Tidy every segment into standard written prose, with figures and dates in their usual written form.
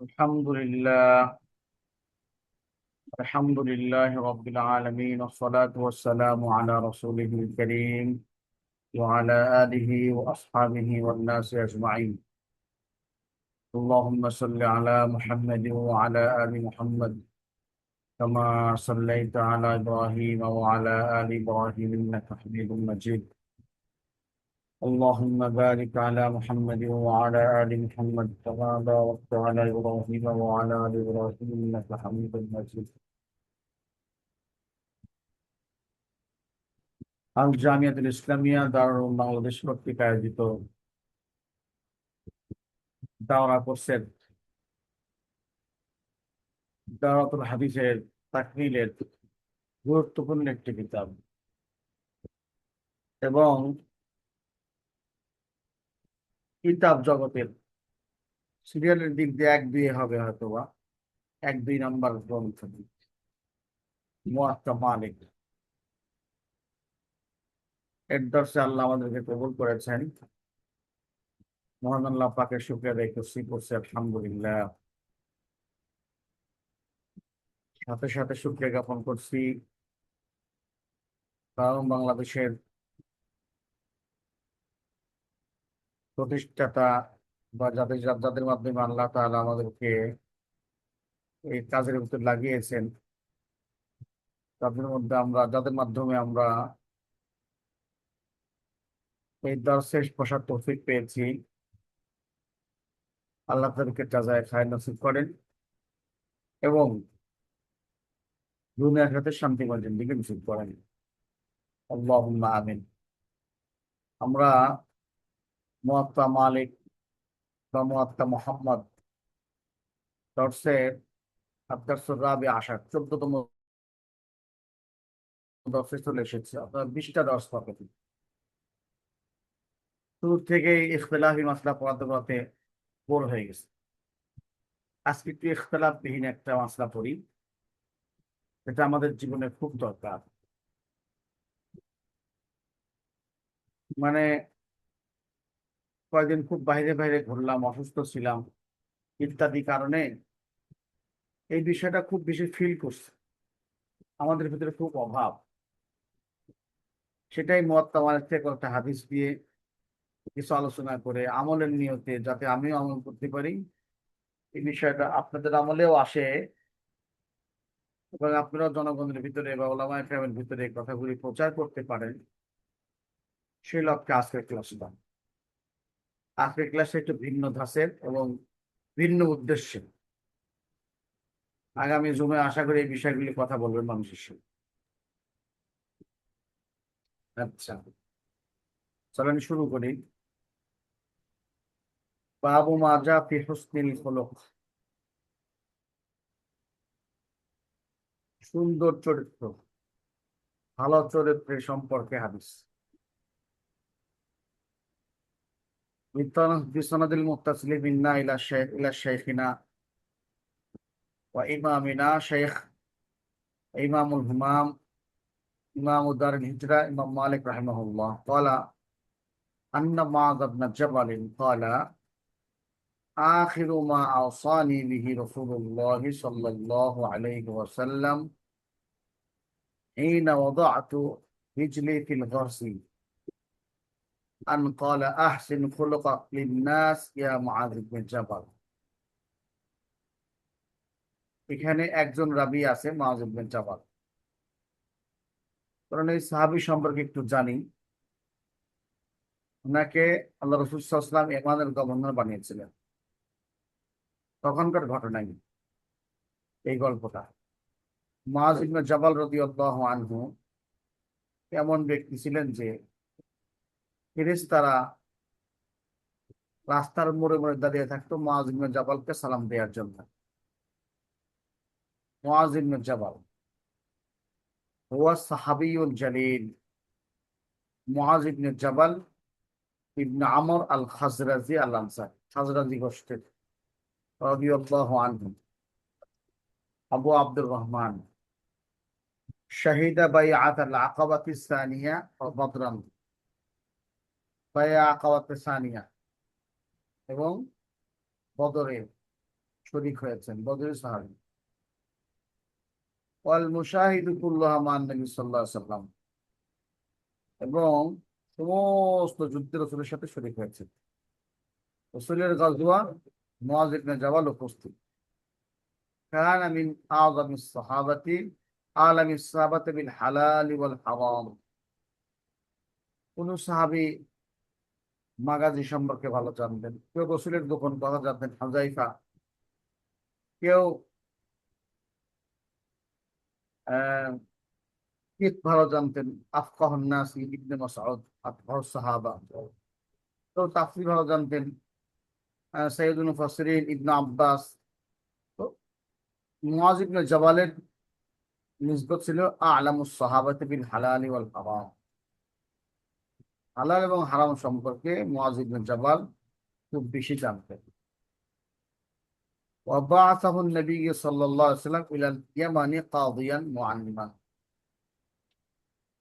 الحمد لله الحمد لله رب العالمين والصلاة والسلام على رسوله الكريم وعلى آله وأصحابه والناس أجمعين. اللهم صل على محمد وعلى آل محمد كما صليت على إبراهيم وعلى آل إبراهيم إنك حميد مجيد. اللهم بارك على محمد وعلى آل محمد كما باركت على إبراهيم وعلى آل إبراهيم إنك حميد مجيد. আল জামিয়াতুল ইসলামিয়া দারুল বাংলাদেশ কর্তৃক আয়োজিত দাওরা কোর্সের দাওরাতুল হাদিসের তাকমিলের গুরুত্বপূর্ণ একটি কিতাব এবং কিতাব জগতের সিরিয়ালের দিক দিয়ে এক দুই হবে হয়তোবা এক দুই নাম্বার গ্রন্থ মুয়াত্তা মালিক এর দর্শে আল্লাহ আমাদেরকে কবুল করেছেন। মহান আল্লাহ পাকের শুকরিয়া আদায় করছি আলহামদুলিল্লাহ। সাথে সাথে শুকরিয়া জ্ঞাপন করছি কারণ বাংলাদেশের প্রতিষ্ঠাতা বা যাদের যাদের মাধ্যমে আল্লাহ তাআলা আমাদেরকে এই কাজের ভিতর লাগিয়েছেন, যাদের মাধ্যমে আমরা এই দর্শের বসার তৌফিক পেয়েছি। আল্লাহ তাদেরকে জাযায়ে খায়র নসিব করেন এবং দুনিয়ার সাথে শান্তিময় জিন্দেগি নসিব করেন। আল্লাহুম্মা আমিন। আমরা মুয়াত্তা মালিক বা মুয়াত্তা মুহাম্মদ দর্শের আদ-দারসুর রাবি আশার 14তম দর্শে চলে এসেছি। আপনার 20টা দর্শ পাবেন। শুরু থেকেই ইখতিলাফি মাসলা পড়াতে পড়াতে বোর হয়ে গেছে। আজকে একটু ইখতিলাফবিহীন একটা মাসলা পড়ি, এটা আমাদের জীবনে খুব দরকার। মানে কয়েকদিন খুব বাইরে বাইরে ঘুরলাম, অসুস্থ ছিলাম ইত্যাদি কারণে এই বিষয়টা খুব বেশি ফিল করছে, আমাদের ভিতরে খুব অভাব। সেটাই মুয়াত্তা মালিক থেকে একটা হাদিস দিয়ে কিছু আলোচনা করে আমলের নিয়তে যাতে আমিও আমল করতে পারি, এই বিষয়টা আপনাদের আমলেও আসে এবং আপনারাও জনগণের ভিতরে বা ওলামায়ে কেরামের ভিতরে এই কথাগুলি প্রচার করতে পারেন, সেই লক্ষ্যে আজকের ক্লাসে একটু ভিন্ন ধাঁচের এবং ভিন্ন উদ্দেশ্যে আগামী জুমে আশা করি এই বিষয়গুলি কথা বলবেন মানুষের সাথে। আচ্ছা, চলেন শুরু করি। বাবু মা জা ফি হুসনিল খুলুক, সুন্দর চরিত্র, ভালো চরিত্রের সম্পর্কে হাদিস। বিসনাদিল মুত্তাসিলি মিন্না ইলা শাইখিনা ওয়া ইমামিনা শাইখ ইমামুল হুমাম ইমাম দারুল হিজরা ইমাম মালিক রাহিমাহুল্লাহ ক্বালা আন্না মুআয ইবনে জাবাল ক্বালা আখিরু মা আওসানি বিহি রাসূলুল্লাহ সাল্লাল্লাহু আলাইহি ওয়াসাল্লাম حين وضعت رجلي في الغرس أن قال أحسن خلقك للناس يا معاذ بن جبل। এখানে একজন রাবী আছে মুআয ইবনে জাবাল। কারণ এই সাহাবী সম্পর্কে একটু জানি। ওনাকে আল্লাহ রাসূল সাল্লাল্লাহু আলাইহি ওয়াসাল্লাম ইয়ামানের গভর্নর বানিয়েছিলেন। তখনকার ঘটনাই এই গল্পটা। মুআয ইবনে জাবাল রাদিয়াল্লাহু আনহু এমন ব্যক্তি ছিলেন যে ফেরেশতারা রাস্তার মোড়ে মোড়ে দাঁড়িয়ে থাকতো মুআয ইবনে জাবালকে সালাম দেওয়ার জন্য। মুআয ইবনে জাবাল হুয়া সাহাবিয়ুল জালিল। মুআয ইবনে জাবাল ইবনে আমর আল খাজরাজি আল আনসারী, খাজরাজি গোষ্ঠীর, রাদিয়াল্লাহু আনহু। আবু আব্দুর রহমান শাহিদা বাইআত আল আকাবাতিস সানিয়া ও বদরান, বাইআ আকাবাতিস সানিয়া এবং বদরে শরীক হয়েছেন, বদরের সাহাবী। ওয়াল মুশাহিদু কুল্লুহা মান নবী সাল্লাল্লাহু আলাইহি সাল্লাম, এবং সমস্ত যুদ্ধে রাসূলের সাথে শরীক হয়েছে। রাসূলের গাজওয়া মুআয ইবনে জাবাল উপস্থিত। কানা মিন আযমিস সাহাবাতি আলামিস সাহাবাতি বিল হালাল ওয়াল হারাম। কোন সাহাবী মাগাজি সম্পর্কে ভালো জানতেন, কেউ রাসূলের গোপন কথা জানতেন, হুযায়ফা। কেউ আহ ফিকহ ভালো জানতেন, আফকাহুন নাস ইবনে মাসউদ, আফকাহুস সাহাবা। কেউ তাফসীর ভালো জানতেন, সাইয়্যিদুল মুফাসসিরিন ইবনে আব্বাস। তো মুআয ইবনে জাবালের নিসবত ছিল আ'লামুস সাহাবাতি বিল হালাল ওয়াল হারাম। হালাল এবং হারাম সম্পর্কে মুআয ইবনে জাবাল খুব বেশি জানতেন। وبعثه النبي صلى الله عليه وسلم إلى اليمن قاضيا معلما,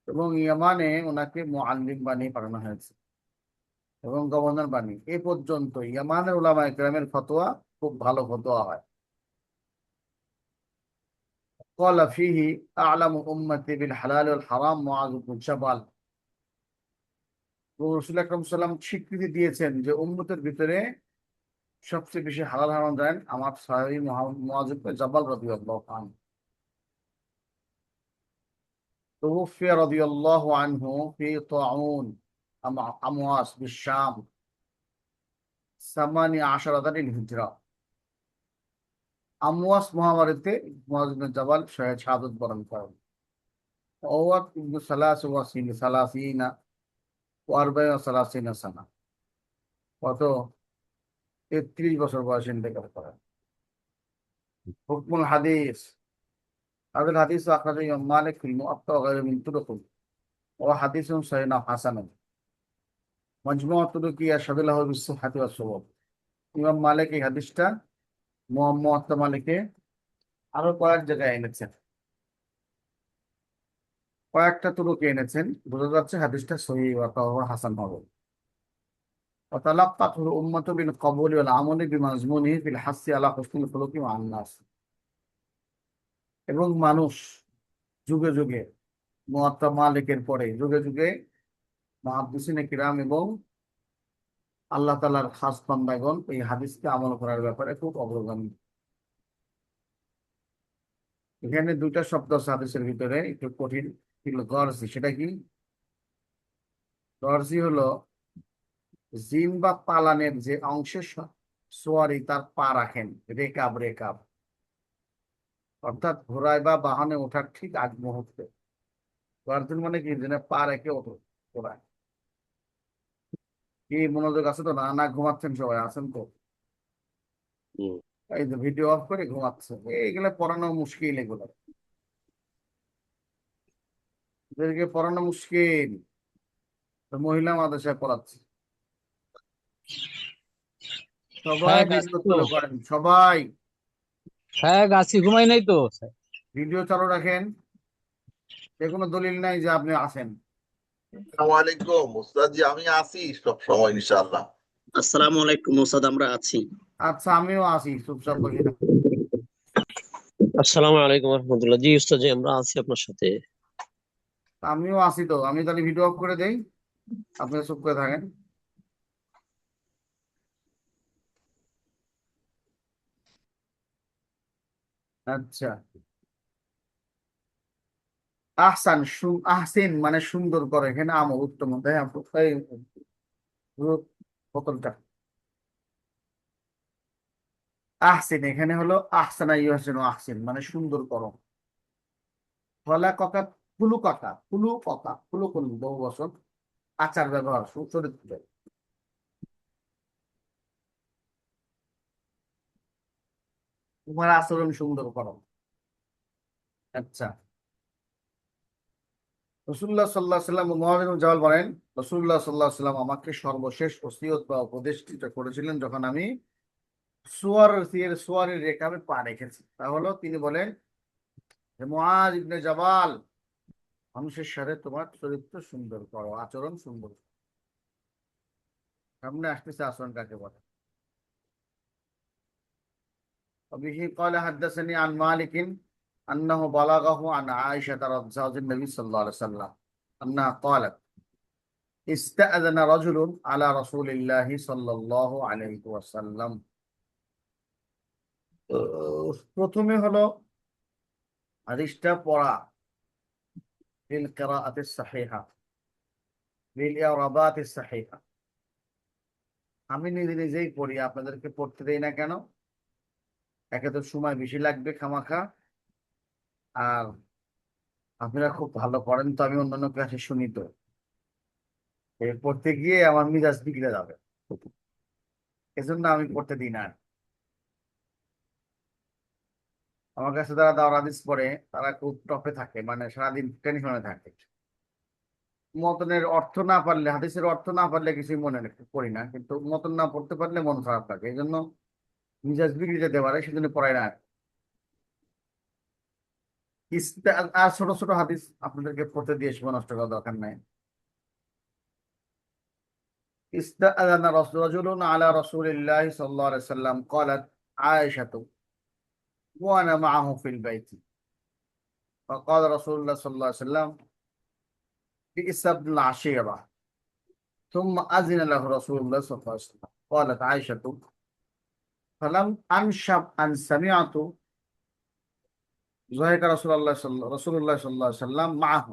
এবং ইয়ামানে ওনাকে মুআল্লিম বানিয়ে পাঠানো হয়েছে এবং গভর্নর বানিয়ে। এ পর্যন্ত ইয়ামানের উলামায়ে কেরামের ফতোয়া খুব ভালো ফতোয়া হয়। قال فيه أعلم أمتي بالحلال والحرام معاذ بن جبل। রাসূল আকরাম সাল্লাল্লাহু আলাইহি ওয়াসাল্লাম স্বীকৃতি দিয়েছেন যে উম্মতের ভিতরে সবচেয়ে বেশি হালাল হারাম জানেন আমার সাহাবী মুআয ইবনে জাবাল রাদিয়াল্লাহু আনহু। توفي رضي الله عنه في طاعون أمواس بالشام 18 الهجرة। আমওয়াস মহামারীতে মুআয ইবনে জাবাল শাহাদাত বরণ করেন। ওয়াত ইবনে সালাসিনা ওয়া আরবাঈন ওয়া সালাসিনা সানা, কত 33 বছর বয়সে ইন্তেকাল করেন। হুকমুল হাদিস, হাদিস হাদিস আখরাজাহু ইমাম মালিক ফিল মুওয়াত্তা ওয়া গায়রুহু মিন তুরুক ওয়া হাদিসুন সহিহুন হাসানুন মাজমুআ তুরুকি ইয়াশহাদু লাহু বিস-সিহহাতি ওয়াস-সুবুত। ইমাম মালিক এই হাদিসটা মুওয়াত্তা মালিকে আরো কয়েক জায়গায় এনেছেন, কয়েকটা তুরুকে এনেছেন, বোঝা যাচ্ছে হাদিসটা সহিহ ওয়া হাসান হবে। وتلقته الأمة بالقبول والعمل بمضمونه في الحث على حسن الخلق مع الناس। এবং মানুষ যুগে যুগে মুওয়াত্তা মালিকের পরে যুগে যুগে মুহাদ্দিসিনে কিরাম এবং আল্লাহ তাআলার খাস বান্দাগণ এই হাদিসকে আমল করার ব্যাপারে খুব অগ্রগামী। এখানে দুইটা শব্দ আছে হাদিসের ভিতরে, একটু কঠিন। গরজি, সেটা কি? গরজি হলো জিন বা পালানের যে অংশে সোয়ারি তার পা রাখেন, রেকাব রেকাব, অর্থাৎ ঘোড়ায় বা বাহনে ওঠার ঠিক আগ মুহূর্তে। গর্জন মানে কি? যেন পা রেখে ওঠো ঘোড়ায়। কি মনোযোগ আছে তো? না না ঘুমাচ্ছেন? সবাই আছেন তো? এই যে ভিডিও অফ করে ঘুমাচ্ছে, এইগুলো পড়ানো মুশকিল। এগুলো এদেরকে পড়ানো মুশকিল। তো মহিলা মাদ্রাসায় পড়াচ্ছে, সবাই হ্যাঁ ভিডিও আছি তো। চালু করেন, সবাই হ্যাঁ আছি, ঘুমাই নাই তো। ভিডিও চালু রাখেন। যে কোনো দলিল নাই যে আপনি আছেন। আসসালামু আলাইকুম উস্তাদ জি, আমি আছি সব সময় ইনশাআল্লাহ। আসসালামু আলাইকুম ওস্তাদ, আমরা আছি। আচ্ছা, আমিও আছি, চুপচাপ বসে না। আসসালামু আলাইকুম রহমতুল্লাহ। জি উস্তাদ জি, আমরা আছি আপনার সাথে। আমিও আছি তো। আমি তাহলে ভিডিও অফ করে দেই, আপনি চুপ করে থাকেন। আচ্ছা, আহসান আহসিন মানে সুন্দর করে, এখানে আমল উত্তম। বোতলটা আহসিন, এখানে হলো আহসানা ইউহসিনু আহসিন মানে সুন্দর করো। ফলা কথা ফুলু কথা, ফুলু কথা, ফুলু ফুলু বহু বছর আচার ব্যবহার চরিত্র। তোমার আচরণ সুন্দর করো। আচ্ছা, রাসূলুল্লাহ সাল্লাল্লাহু আলাইহি ওয়াসাল্লাম মুআয ইবনে জাবাল বলেন, রাসূলুল্লাহ সাল্লাল্লাহু আলাইহি ওয়াসাল্লাম আমাকে সর্বশেষ ওসিয়ত বা উপদেশটা করেছিলেন যখন আমি সোয়ারের রেকাবে পা রেখেছি। তা হলো তিনি বলেন যে মুআয ইবনে জাবাল, মানুষের সাথে তোমার চরিত্র সুন্দর করো, আচরণ সুন্দর করো। সামনে আসতেছে আচরণ কাকে বলে। وبه قال حدثني عن مالك أنه بلغه عن عائشة زوج النبي صلى الله عليه وسلم أنها قالت استأذن رجل على رسول الله صلى الله عليه وسلم প্রথমে হলো হাদিসটা পড়া বিল কিরাআতিস সাহিহা বিল ইরাবাতিস সাহিহা। আমি নিজে নিজেই পড়ি, আপনাদেরকে পড়তে দেই না কেন? একে তো সময় বেশি লাগবে খামাখা, আর আপনারা খুব ভালো পড়েন তো, আমি অন্যান্য ক্লাসে শুনি তো, পড়তে গিয়ে আমার মিজাজ বিগড়ে যাবে, এজন্য আমি পড়তে দিই না। আমার কাছে যারা দাওরাত হাদিস পড়ে তারা খুব টপে থাকে, মানে সারাদিন টেনশনে থাকে। মতনের অর্থ না পারলে, হাদিসের অর্থ না পারলে কিছুই মনে করি না, কিন্তু মতন না পড়তে পারলে মন খারাপ থাকে, এই জন্য মিজাজ বিগড়ে যেতে পারে, সেজন্য পড়াই না। আর ছোট ছোট হাদিস আপনাদেরকে পড়তে দিয়ে সময় নষ্ট করার দরকার নাই। استأذن رجل على رسول الله صلى الله عليه وسلم قالت عائشة وأنا معه في البيت فقال رسول الله صلى الله عليه وسلم بئس ابن العشيرة ثم أذن له رسول الله صلى الله عليه وسلم قالت عائشة فلم أنشب أن سمعت ذلك رسول الله صلى الله عليه وسلم معه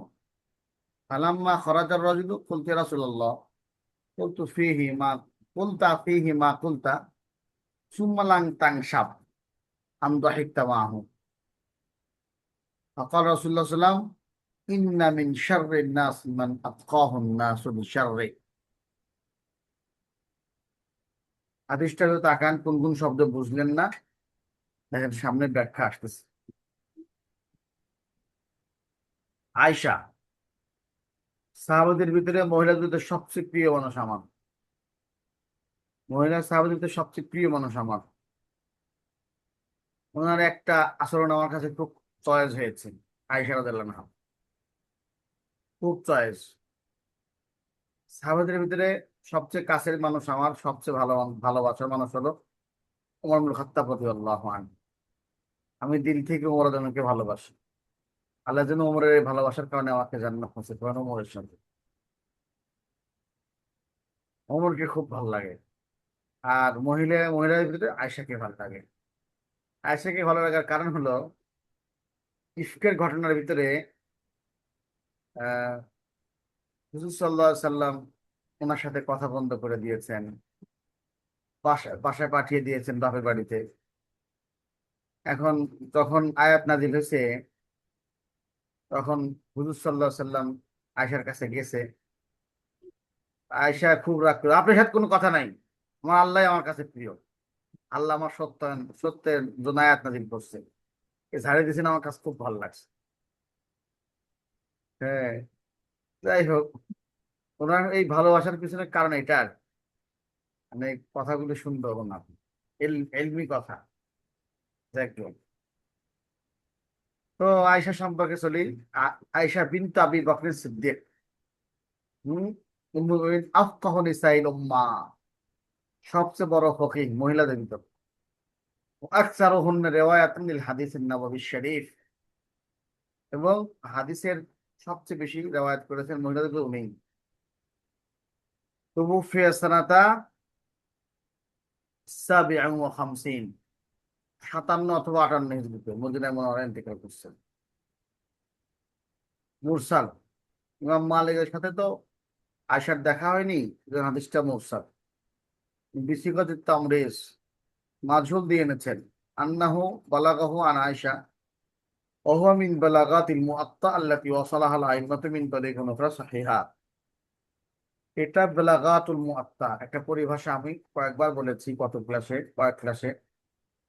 فلما خرج الرجل قلت يا رسول الله قلت فيه ما قلت ثم لن تنشب أم ضحكت معه فقال رسول الله صلى الله عليه وسلم إن من شر الناس من أتقاه الناس بشر। হাদিসটা তাকান, কোন কোন শব্দ বুঝলেন না দেখেন, সামনে ব্যাখ্যা আসতেছে। আয়েশা সাহাবাদের ভিতরে, মহিলাদের ভিতরে সবচেয়ে প্রিয় মানুষ আমার, মহিলা সাহাবাদের ভিতরে সবচেয়ে প্রিয় মানুষ আমার। ওনার একটা আচরণ আমার কাছে খুব চয়েস হয়েছে, আয়েশা রাদিয়াল্লাহু আনহা খুব চয়েস। সাহাবাদের ভিতরে সবচেয়ে কাছের মানুষ আমার, সবচেয়ে ভালোবাসার মানুষ হলো ওমর ইবনুল খাত্তাব রাদিয়াল্লাহু আনহু। আমি দিল থেকে ওমর রাদিয়াল্লাহু ভালোবাসি। আল্লাহ যেন ওমরের এই ভালোবাসার কারণে আমাকে জান্নাত নসিব করেন ওমরের সাথে। ওমরকে খুব ভালো লাগে। আর মহিলাদের ভিতরে আয়েশাকে ভালো লাগে। আয়েশাকে ভালো লাগার কারণ হলো ইফকের ঘটনার ভিতরে আহ হুজুর সাল্লাল্লাহু আলাইহি সাল্লাম ওনার সাথে কথা বন্ধ করে দিয়েছেন, বাসায় পাঠিয়ে দিয়েছেন বাপের বাড়িতে। এখন যখন আয়াত নাজিল হয়েছে, তখন হুজুর সাল্লাল্লাহু আলাইহি সাল্লাম আয়েশার কাছে গেছে। আয়েশা খুব রাগ করে, আপনার সাথে কোনো কথা নাই, আমার আল্লাহ আমার কাছে প্রিয়, আল্লাহ আমার সত্যের জন্য আয়াত নাজিল করছে, এ ঝাড়ে দিয়েছেন, আমার কাছে খুব ভালো লাগছে। হ্যাঁ, যাই হোক, ওনার এই ভালোবাসার পিছনে কারণ এটা, আর মানে কথাগুলো শুনতে হবে না, এলমি কথা। একদম। তো আয়েশা সম্পর্কে চলি। আয়েশা বিনত আবি বকর সিদ্দিক, উম্মুল মুমিনিন, আফকাহু নিসাইল উম্মাহ, সবচেয়ে বড় ফকিহ মহিলাদের ভিতর। আকসারুহুন্না রিওয়ায়াতান লিল হাদিসিন নববী শরীফ, এবং হাদিসের সবচেয়ে বেশি রিওয়ায়াত করেছেন মহিলাদের ভিতর উনি। তুওফিয়া সানাতা 57 অথবা 58 হিজরিতে মদিনায় মুনাওয়ারায় ইন্তেকাল করছেন। মুরসাল, ইমাম মালিকের সাথে তো আয়েশার দেখা হয়নি, হাদিসটা মুরসাল। বিসিকাত তামরিজ, মাঝহুল দিয়ে এনেছেন। আন্নাহু বালাগাহু আন আয়েশা ওয়া হুয়া মিন বালাগাতিল মুআত্তা আল্লাতী ওয়াসালাহা আল আইম্মাতু মিন তরিকিন উখরা সাহিহা। এটা বালাগাতুল মুআত্তা একটা পরিভাষা, আমি কয়েকবার বলেছি, কয়েক ক্লাসে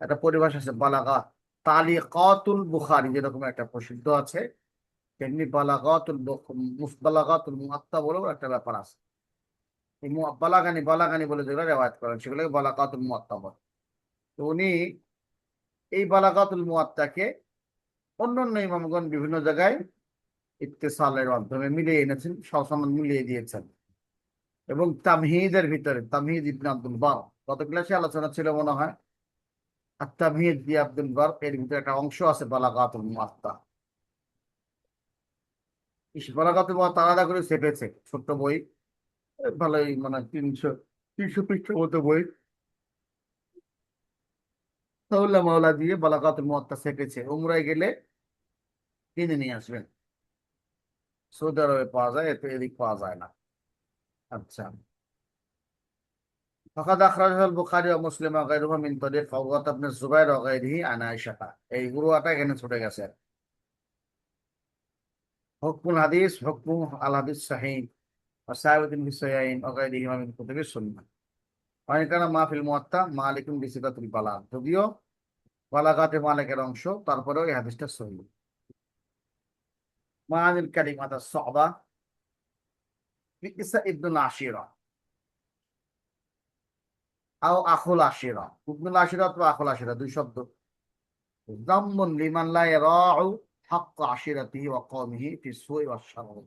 একটা পরিভাষা আছে বালাগাত। তালিকাতুল বুখারী যেরকম একটা প্রসিদ্ধ আছে, তেমনি বালাগাতুল মুআত্তা বলেও একটা ব্যাপার আছে। এই বালাগানি বলে যেগুলো রেওয়ায়াত করেন সেগুলোকে বালাগাতুল মুআত্তা বলে। তো উনি এই বালাগাতুল মুআত্তাকে অন্যান্য ইমামগণ বিভিন্ন জায়গায় ইত্তেসালের মাধ্যমে মিলিয়ে এনেছেন, সসনদ মিলিয়ে দিয়েছেন। এবং তামহিদের ভিতরে তামহিদ ইবনে আব্দুল বার, গত ক্লাসে আলোচনা ছিল মনে হয়, আত-তামহিদ দিয়ে আব্দুল বার এর ভিতরে একটা অংশ আছে বালাগাতুল মুআত্তা। বালাগাতুল মুআত্তা আলাদা করে ছেপেছে, ছোট্ট বই, ভালোই, মানে 300 পৃষ্ঠার মতো বই। তাউলা মাওলা দিয়ে বালাগাতুল মুআত্তা ছেপেছে, উমরায় গেলে কিনে নিয়ে আসবেন। সৌদি আরবে পাওয়া যায়, এতে এদিক পাওয়া যায় না। আচ্ছা। فقد أخرجه البخاري ومسلم وغيرهما من طريق عروة بن الزبير وغيره عن عائشة। এই গুরুয়াটা এখানে ছুটে গেছে। হুকমুল হাদিস, হুকমু আল হাদিস সাহিহ ওয়াসাবিতুন ফি সাহিহাইন ওয়াগাইরিহিমা মিন কুতুবিস সুন্নাহ। ওয়াইন কানা মা ফিল মুওয়াত্তা মালিকুন বিসিকাতুল বালাগ, যদিও বালাগাতে মালিকের অংশ, তারপরেও এই হাদিসটা সহিহ। মানিল কালিমাত আস-সা'বা বিইসা ইবনুল আশিরা আও আখুল আশিরা। ইবনুল আশিরা অথবা আখুল আশিরা, দুই শব্দ। যাম্মুন লিমান লা ইয়ারাউ হাক্কা আশিরাতিহি ওয়া কওমিহি ফি সুই ওয়াশ শারর।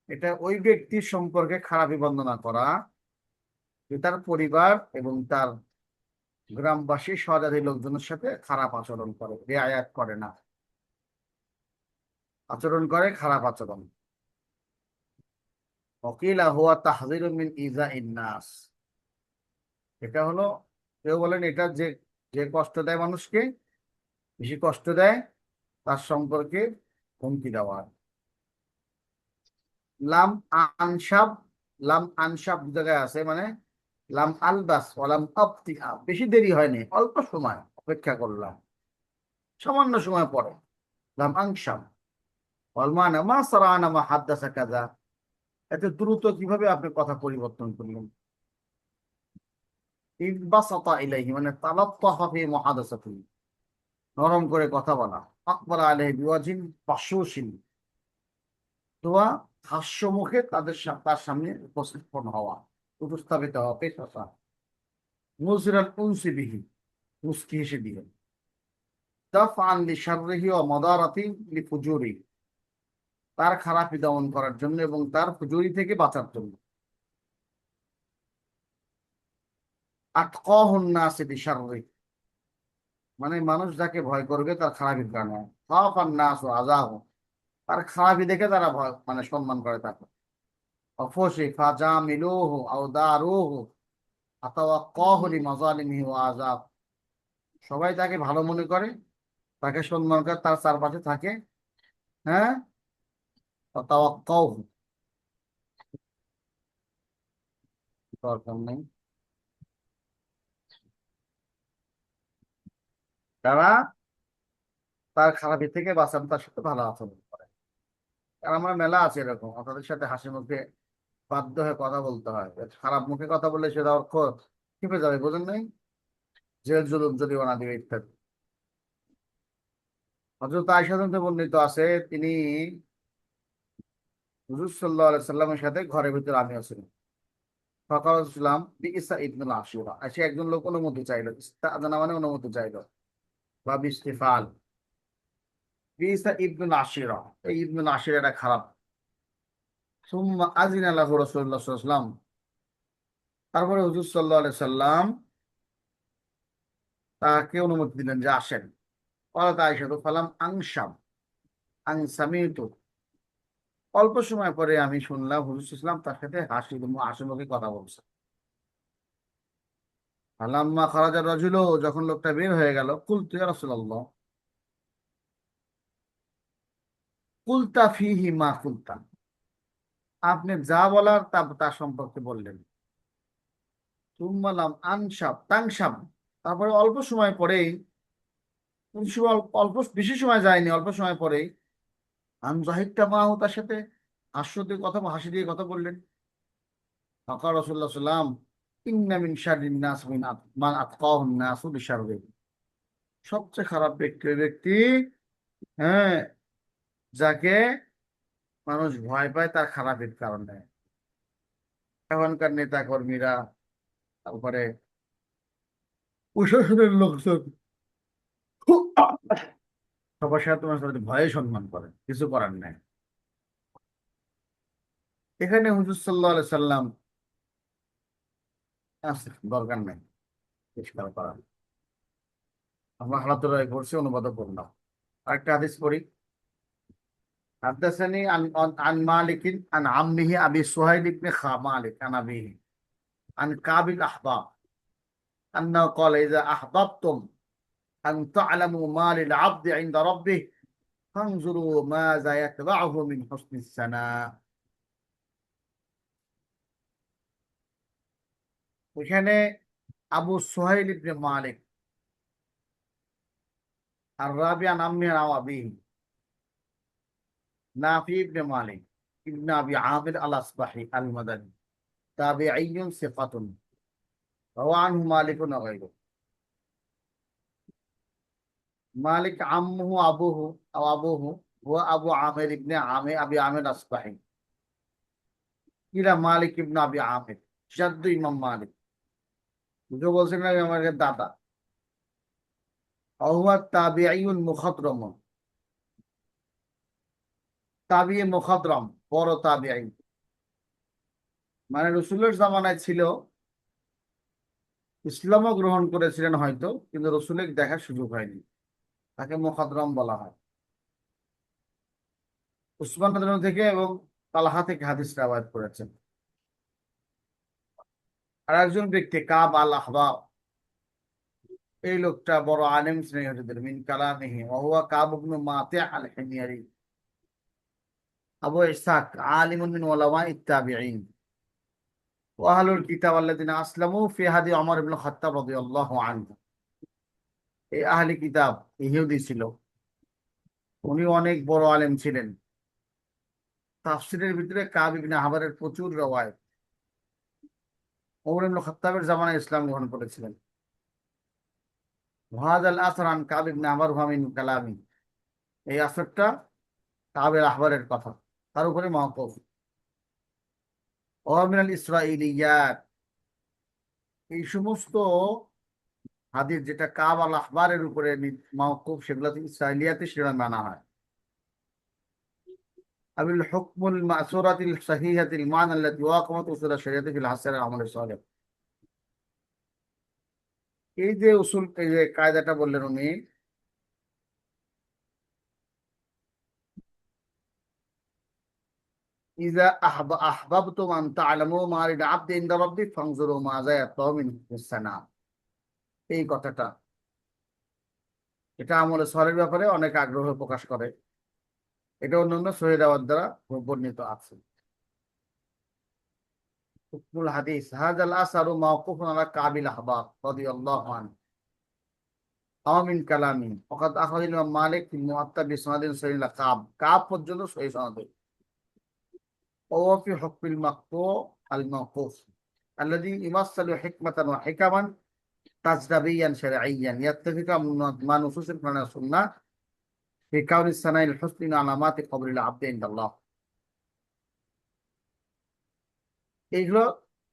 এটা ওই ব্যক্তির সম্পর্কে খারাপি বর্ণনা করা যে তার পরিবার এবং তার গ্রামবাসী সহজাতি লোকজনের সাথে খারাপ আচরণ করে, রিয়ায়াত করে না, আচরণ করে খারাপ আচরণ। ওয়াকিলা হুয়া তাহযীরুম মিন ইযাইন নাস। এটা হলো, কেউ বলেন এটা যে যে কষ্ট দেয় মানুষকে, বেশি কষ্ট দেয়, তার সম্পর্কে হুমকি দেওয়া। লাম আনসাব, লাম আনসাব দু জায়গায় আছে, মানে লাম আলবাস ওয়ালাম আবতিয়া, বেশি দেরি হয়নি, অল্প সময় অপেক্ষা করলাম, সামান্য সময় পরে। লাম আনসাব ওয়াল মানা মা সারানা মা হাদাসা কাযা, এত দ্রুত কিভাবে আপনি কথা পরিবর্তন করলেন। ইনবাসাতা ইলাইহি মানে তালাত্তাহা ফি মুহাদাসাতিহি, নরম করে কথা বলা। আকবার আলাইহি বিওয়াজিন বাশুশিন, তোয়া হাস্য মুখে তার সামনে উপস্থাপন হওয়া, উপস্থাপিত হওয়া, পেশ আসা। মুজরাল উনসি বিহি, মুস্কি হেসে দিয়ে। দাফআন লিশাররিহি ওয়া মাদারাতি লিফুজুরি, তার খারাপি দমন করার জন্য এবং তার ফুজুরি থেকে বাঁচার জন্য। আতকাহুন নাসি বিশাররি মানে মানুষ যাকে ভয় করবে তার খারাপির কারণে। খাফান নাস ওয়া আযাহু, তার খারাপি দেখে তারা ভয়, মানে সম্মান করে তাকে। অফসি ফাজামিলুহু আও দারুহু আতাওয়াক্কাহু লিমাযালিমিহি ওয়া আযাব, সবাই তাকে ভালো মনে করে, তাকে সম্মান করে, তার চারপাশে থাকে। হ্যাঁ, তাওয়াক্কাহু, দরকার নেই। তারা তার খারাপি থেকে বাঁচান, তার সাথে ভালো আচরণ করে। আর আমার মেলা আছে এরকম, আপনাদের সাথে হাসি মুখে বাধ্য হয়ে কথা বলতে হয়। খারাপ মুখে কথা বললে সেটা অর্থ টিপে যাবে, বোঝেন নাই, জেল জুলুম জরিমানা দিবে ইত্যাদি। হযরত আয়েশা থেকে বর্ণিত আছে, তিনি হুজুর সাল্লাল্লাহু আলাইহি সাল্লামের সাথে ঘরের ভিতরে আমিও ছিলাম। ফাকাল ইসলাম বিইসা ইবনুল আশিরা, এসে একজন লোক অনুমতি চাইলো, ইস্তাআযানা মানে অনুমতি চাইলো, বা বিস্তিফাল। বিইসা ইবনুল আশিরা, এই ইবনুল আশিরা এটা খারাপ। সুম্মা আযিনা লাহু রাসূলুল্লাহ সাল্লাল্লাহু আলাইহি ওয়াসাল্লাম, তারপরে হুজুর সাল্লাল্লাহু আলাইহি সাল্লাম তাকে অনুমতি দিলেন যে আসেন। ক্বালাত আয়েশা ফালাম আনসাব আনসামিতু, অল্প সময় পরে আমি শুনলাম হুজুর ইসলাম তার সাথে হাসি মুখে কথা বলছে। ফালাম্মা খারাজা রাজুলু, যখন লোকটা বের হয়ে গেল, কুলতু ইয়া রাসূলুল্লাহ, কুলতা ফিহি মা কুলতা, আপনি যা বলার তা তার সম্পর্কে বললেন। সুম্মা লাম আনসাব তানসাব, তারপরে অল্প সময় পরেই, কোন সময় অল্প, বেশি সময় যায়নি, অল্প সময় পরেই আনজাহিদটা মাহু, তার সাথে হাসি দিয়ে কথা বললেন। ফাকার রাসূলুল্লাহ সাল্লাম ইন্না মিন শাররিন নাস মান আতকাহুন নাসু বিশাররি, সবচেয়ে খারাপ ব্যক্তি ওই ব্যক্তি, হ্যাঁ, যাকে মানুষ ভয় পায় তার খারাপের কারণে। এখনকার নেতা কর্মীরা, তারপরে প্রশাসনের লোকজন সবার সাথে তোমার সাথে ভয়ে সম্মান করে, কিছু করার নাই। এখানে হুজুর সাল্লাল্লাহু আলাইহি সাল্লাম দরকার নাই, পরিষ্কার করা। আমরা হালাত রায় করছি, অনুবাদ করলাম। আরেকটা হাদিস পড়ি। حدثني عن مالك عن عمه ابي سهيل بن مالك عن ابيه عن كعب الاحبار انه قال اذا احببتم ان تعلموا ما للعبد عند ربه فانظروا ماذا يتبعه من حسن الثناء। ওইখানে আবু সুহাইল ইবনে মালিক আর রাবি আন আম্মি আন আবিহি নাফি ইবনে মালিক ইবনে আবি আমির আল আসবাহি আল মাদানী তাবিঈয়ুন সিকাতুন রাওয়া আনহু মালিকুন ওয়া গায়রুহু। মালিক আম্মুহু আবুহু আও আবুহু হুয়া আবু আমির ইবনে আবি আমির আসবাহি ইলা মালিক ইবনে আবি আমির জাদ্দু ইমাম মালিক। বুঝে বলছেন না আমার দাদা। হুয়া তাবিঈয়ুন মুখাদরামুন, তাবিঈ মুখাদরাম, বড় তাবিঈ। মানে রসুলের জামানায় ছিল, ইসলামও গ্রহণ করেছিলেন হয়তো, কিন্তু রসুলের দেখার সুযোগ হয়নি, তাকে মুখাদরাম বলা হয়। উসমান রাদিয়াল্লাহু আনহু থেকে এবং তালহা থেকে হাদিস রাওয়ায়াত করেছেন। আর একজন ব্যক্তি কাব আল আহবাব, এই লোকটা বড় আলেম শ্রেণীর মিন কালামিহি ওয়া হুয়া কাব ইবনে মাতি' আল হিময়ারি আবু ইসহাক আলিমুন মিন উলামাই তাবিঈন ওয়া আহলুল কিতাব আল্লাযিনা আসলামু ফি হাদি ওমর ইবনে খাত্তাব রাদিয়াল্লাহু আনহু। এই আহলি কিতাব ইহুদি ছিল, উনি অনেক বড় আলেম ছিলেন। তাফসীরের ভিতরে কাব ইবনে আহবারের প্রচুর রওয়ায়াত। ওমর ইবনে খাত্তাবের জামানায় ইসলাম গ্রহণ করেছিলেন। ওয়াহাদাল আসর আন কাব ইবনে আহবার হুয়া মিন কালামি, এই আসরটা কাবের আহবারের কথা, তার উপরে মাওকুফ। ওয়া মিনাল ইসরাঈলিয়াত, এই সমস্ত হাদিস যেটা কাব আল আহবারের উপরে মাওকুফ, সেগুলো ইসরাঈলিয়াতে সেটা মানা হয়। আবিল হুকমুল মাসুরাতিল সাহিহাতিল মান আল্লাতী ওয়াকামাত উসুল শরিয়াতি ফিল হাসান আমল সালেহ। এই যে উসুল, এই যে কায়দাটা বললেন উনি, ইজা আহবাবতুম আন তা'লামু মা লিল আবদি ইনদা রাব্বি ফানজুরু মাযা ইয়াতবাউ মিন হুসনা। এই কথাটা, এটা আমলে সালেহর ব্যাপারে অনেক আগ্রহ প্রকাশ করে। এটা অন্যান্য সহিহ রাওয়াত দ্বারা বর্ণিত আছে। হুকমুল হাদিস হাযাল আসারু মাওকুফুন আলা কাবিল আহবার রাদিয়াল্লাহু আনহু আমিন কালামি ওয়াকাদ আখরাজ ইমাম মালিক ফিল মুআত্তা বিসনাদিন সহিহ কাব, কাব পর্যন্ত সহিহ সনদে। ওয়া ফি হুকমিল মাকতু আল মাওকুফ আল্লাযী ইমাসসালু হিকমাতান ওয়া হিকামান তাজদাবিয়ান শারঈয়ান ইয়াত্তাফিকা মা নুসুসিল কুরআন ওয়া সুন্নাহ ফি কাউনিস সানাইল হুসনি মিন আলামাতি কবরিল আবদি ইনদাল্লাহ। এইগুলো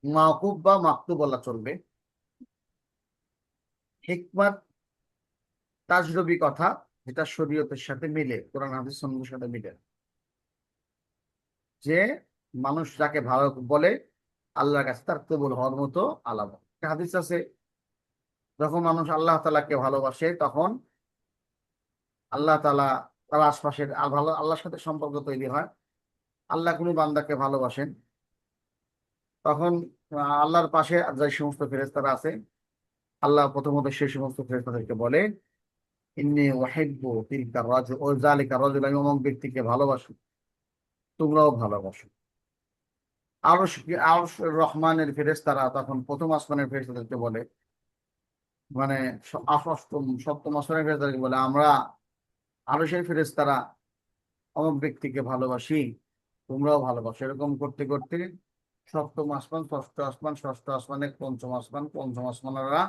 মাওকুফ বা মাকতু বলা চলবে। হিকমাত তাজরবি কথা, যেটা শরীয়তের সাথে মিলে, কোরআন হাদিস সুন্নাহর সাথে মিলে, যে মানুষ যাকে ভালো বলে আল্লাহর কাছে তার কবুল হওয়ার মতো আলাদা। একটা হাদিস আছে, যখন মানুষ আল্লাহ তাআলাকে ভালোবাসে তখন আল্লাহ তাআলা তার আশপাশের ভালো আল্লাহর সাথে সম্পর্ক তৈরি হয়। আল্লাহ কোনো বান্দাকে ভালোবাসেন, তখন আল্লাহর পাশে যে সমস্ত ফেরেশতারা আছে, আল্লাহ প্রথমত সেই সমস্ত ফেরেশতাদেরকে বলে ইন্নী উহিব্বু তিলকা রাজুল ও যালিকা রাজুল, আমি অমুক ব্যক্তিকে ভালোবাসি, তোমরাও ভালোবাসো। আরশ রহমানের ফেরেশতারা তখন প্রথম আসমানের ফেরেশতাদেরকে বলে, মানে সপ্তম আসমানের ফেরেশতাদেরকে বলে, আমরা আরশের ফেরেশতারা অমুক ব্যক্তিকে ভালোবাসি, তোমরাও ভালোবাসো। এরকম করতে করতে সপ্তম আসমান, ষষ্ঠ আসমান, ষষ্ঠ আসমানে পঞ্চম আসমান, পঞ্চম আসমানেরা,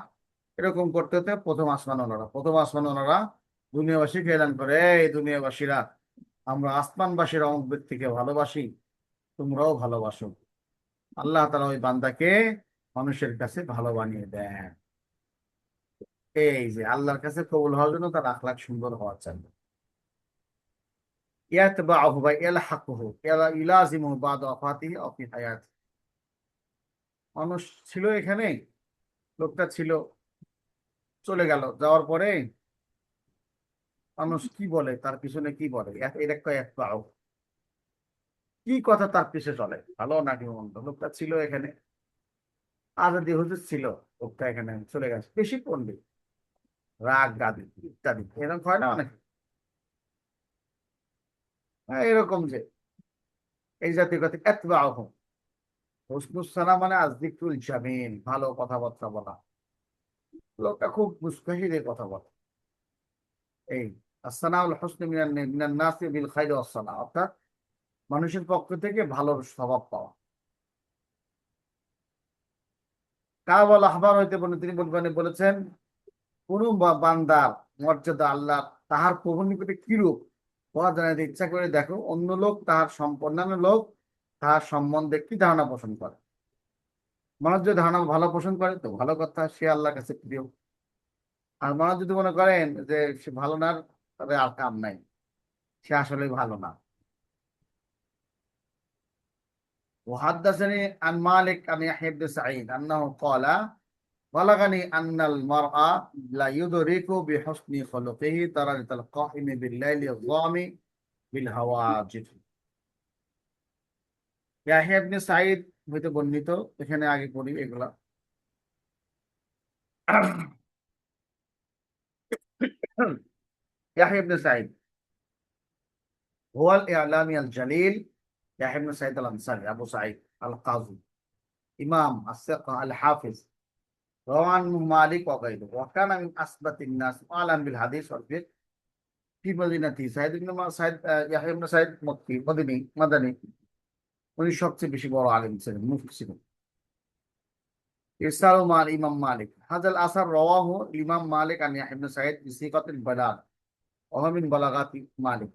এরকম করতে করতে প্রথম আসমানওয়ালারা দুনিয়াবাসীকে এলান করে, এই দুনিয়াবাসীরা, আমরা আসমানবাসীর অমুক ব্যক্তিকে ভালোবাসি, তোমরাও ভালোবাসো। আল্লাহ তাআলা ওই বান্দাকে মানুষের কাছে ভালো বানিয়ে দেন। এই যে আল্লাহর কাছে কবুল হওয়ার জন্য তার আখলাক সুন্দর হওয়া চাই। ইয়াতবাউহু বা ইলহাকুহু ইলাজিমুহু বাদা ওয়াফাতিহি আও ফি হায়াতিহি। মানুষ ছিল এখানে, লোকটা ছিল, চলে গেল, যাওয়ার পরে মানুষ কি বলে, তার পিছনে কি বলে, এটা কয়েক পাও কি কথা তার পিছে চলে, ভালো নাকি মন্দ। লোকটা ছিল এখানে, আজাদি হুজুর ছিল, লোকটা এখানে চলে গেছে, বেশি পণ্ডিত, রাগ গাদি ইত্যাদি, এরকম হয় না অনেক। এরকম যে এই জাতীয় কথা এতবাহ হুসনুসানা মানে আজিকুল জামিন, ভালো কথাবার্তা বলা। লোকটা খুব মুস্তাহি দিয়ে কথা বলে। এই আসসানাউল হুসনু মিনান নাসি বিল খাইরি ওয়াসসানা, অর্থাৎ মানুষের পক্ষ থেকে ভালো স্বভাব পাওয়া। কাবুল আহবার হইতে বলেন, তিনি বলেছেন, কোন বান্দার মর্যাদা আল্লাহ তাহার প্রভুর নিকটে কিরূপ বলা জানাইতে ইচ্ছা করে দেখো, অন্য লোক তাহার অন্যান্য লোক তাহার সম্বন্ধে কি ধারণা পোষণ করে। মানুষ যদি ধারণা ভালো পোষণ করে তো ভালো কথা, সে আল্লাহর কাছে প্রিয়। আর মানুষ যদি মনে করেন যে সে ভালো না, তবে আর কাম নাই, সে আসলে ভালো না। وحدثني عن مالك عن يحيى بن سعيد أنه قال بلغني أن المرأة لا يدرك بحسن خلقه درجة القائم بالليل الظامي بالهواجر। ইয়াহিয়া ইবনে সাঈদ হইতে বর্ণিত, এখানে আগে পড়ি এগুলা। ইয়াহিয়া ইবনে সাঈদ হুয়াল ইলামি আল জালিল, ইয়াহিয়া ইবনে সাঈদ আল আনসারী, আবু সাঈদ আল কাযী, ইমাম as-সিকা আল হাফিজ, রাওয়ান মালিক ওয়া গায়রুহু, ওয়া কানা মিন আসবাতিন নাস আলাম বিল হাদিস ওয়াল ফিকহ ফি মদিনাতি। সাঈদ ইবনে সাঈদ, ইয়াহিয়া ইবনে সাঈদ মক্কি, মাদানী, উনি সবচেয়ে বেশি বড় আলেম ছিলেন, মুফতি ছিলেন। ইরসালু মাল ইমাম মালিক, হাযাল আসার রাওয়াহু ইমাম মালিক আন ইয়াহিয়া ইবনে সাঈদ বিসিকাতিল বালাগ ওয়া হুয়া মিন বালাগাতি মালিক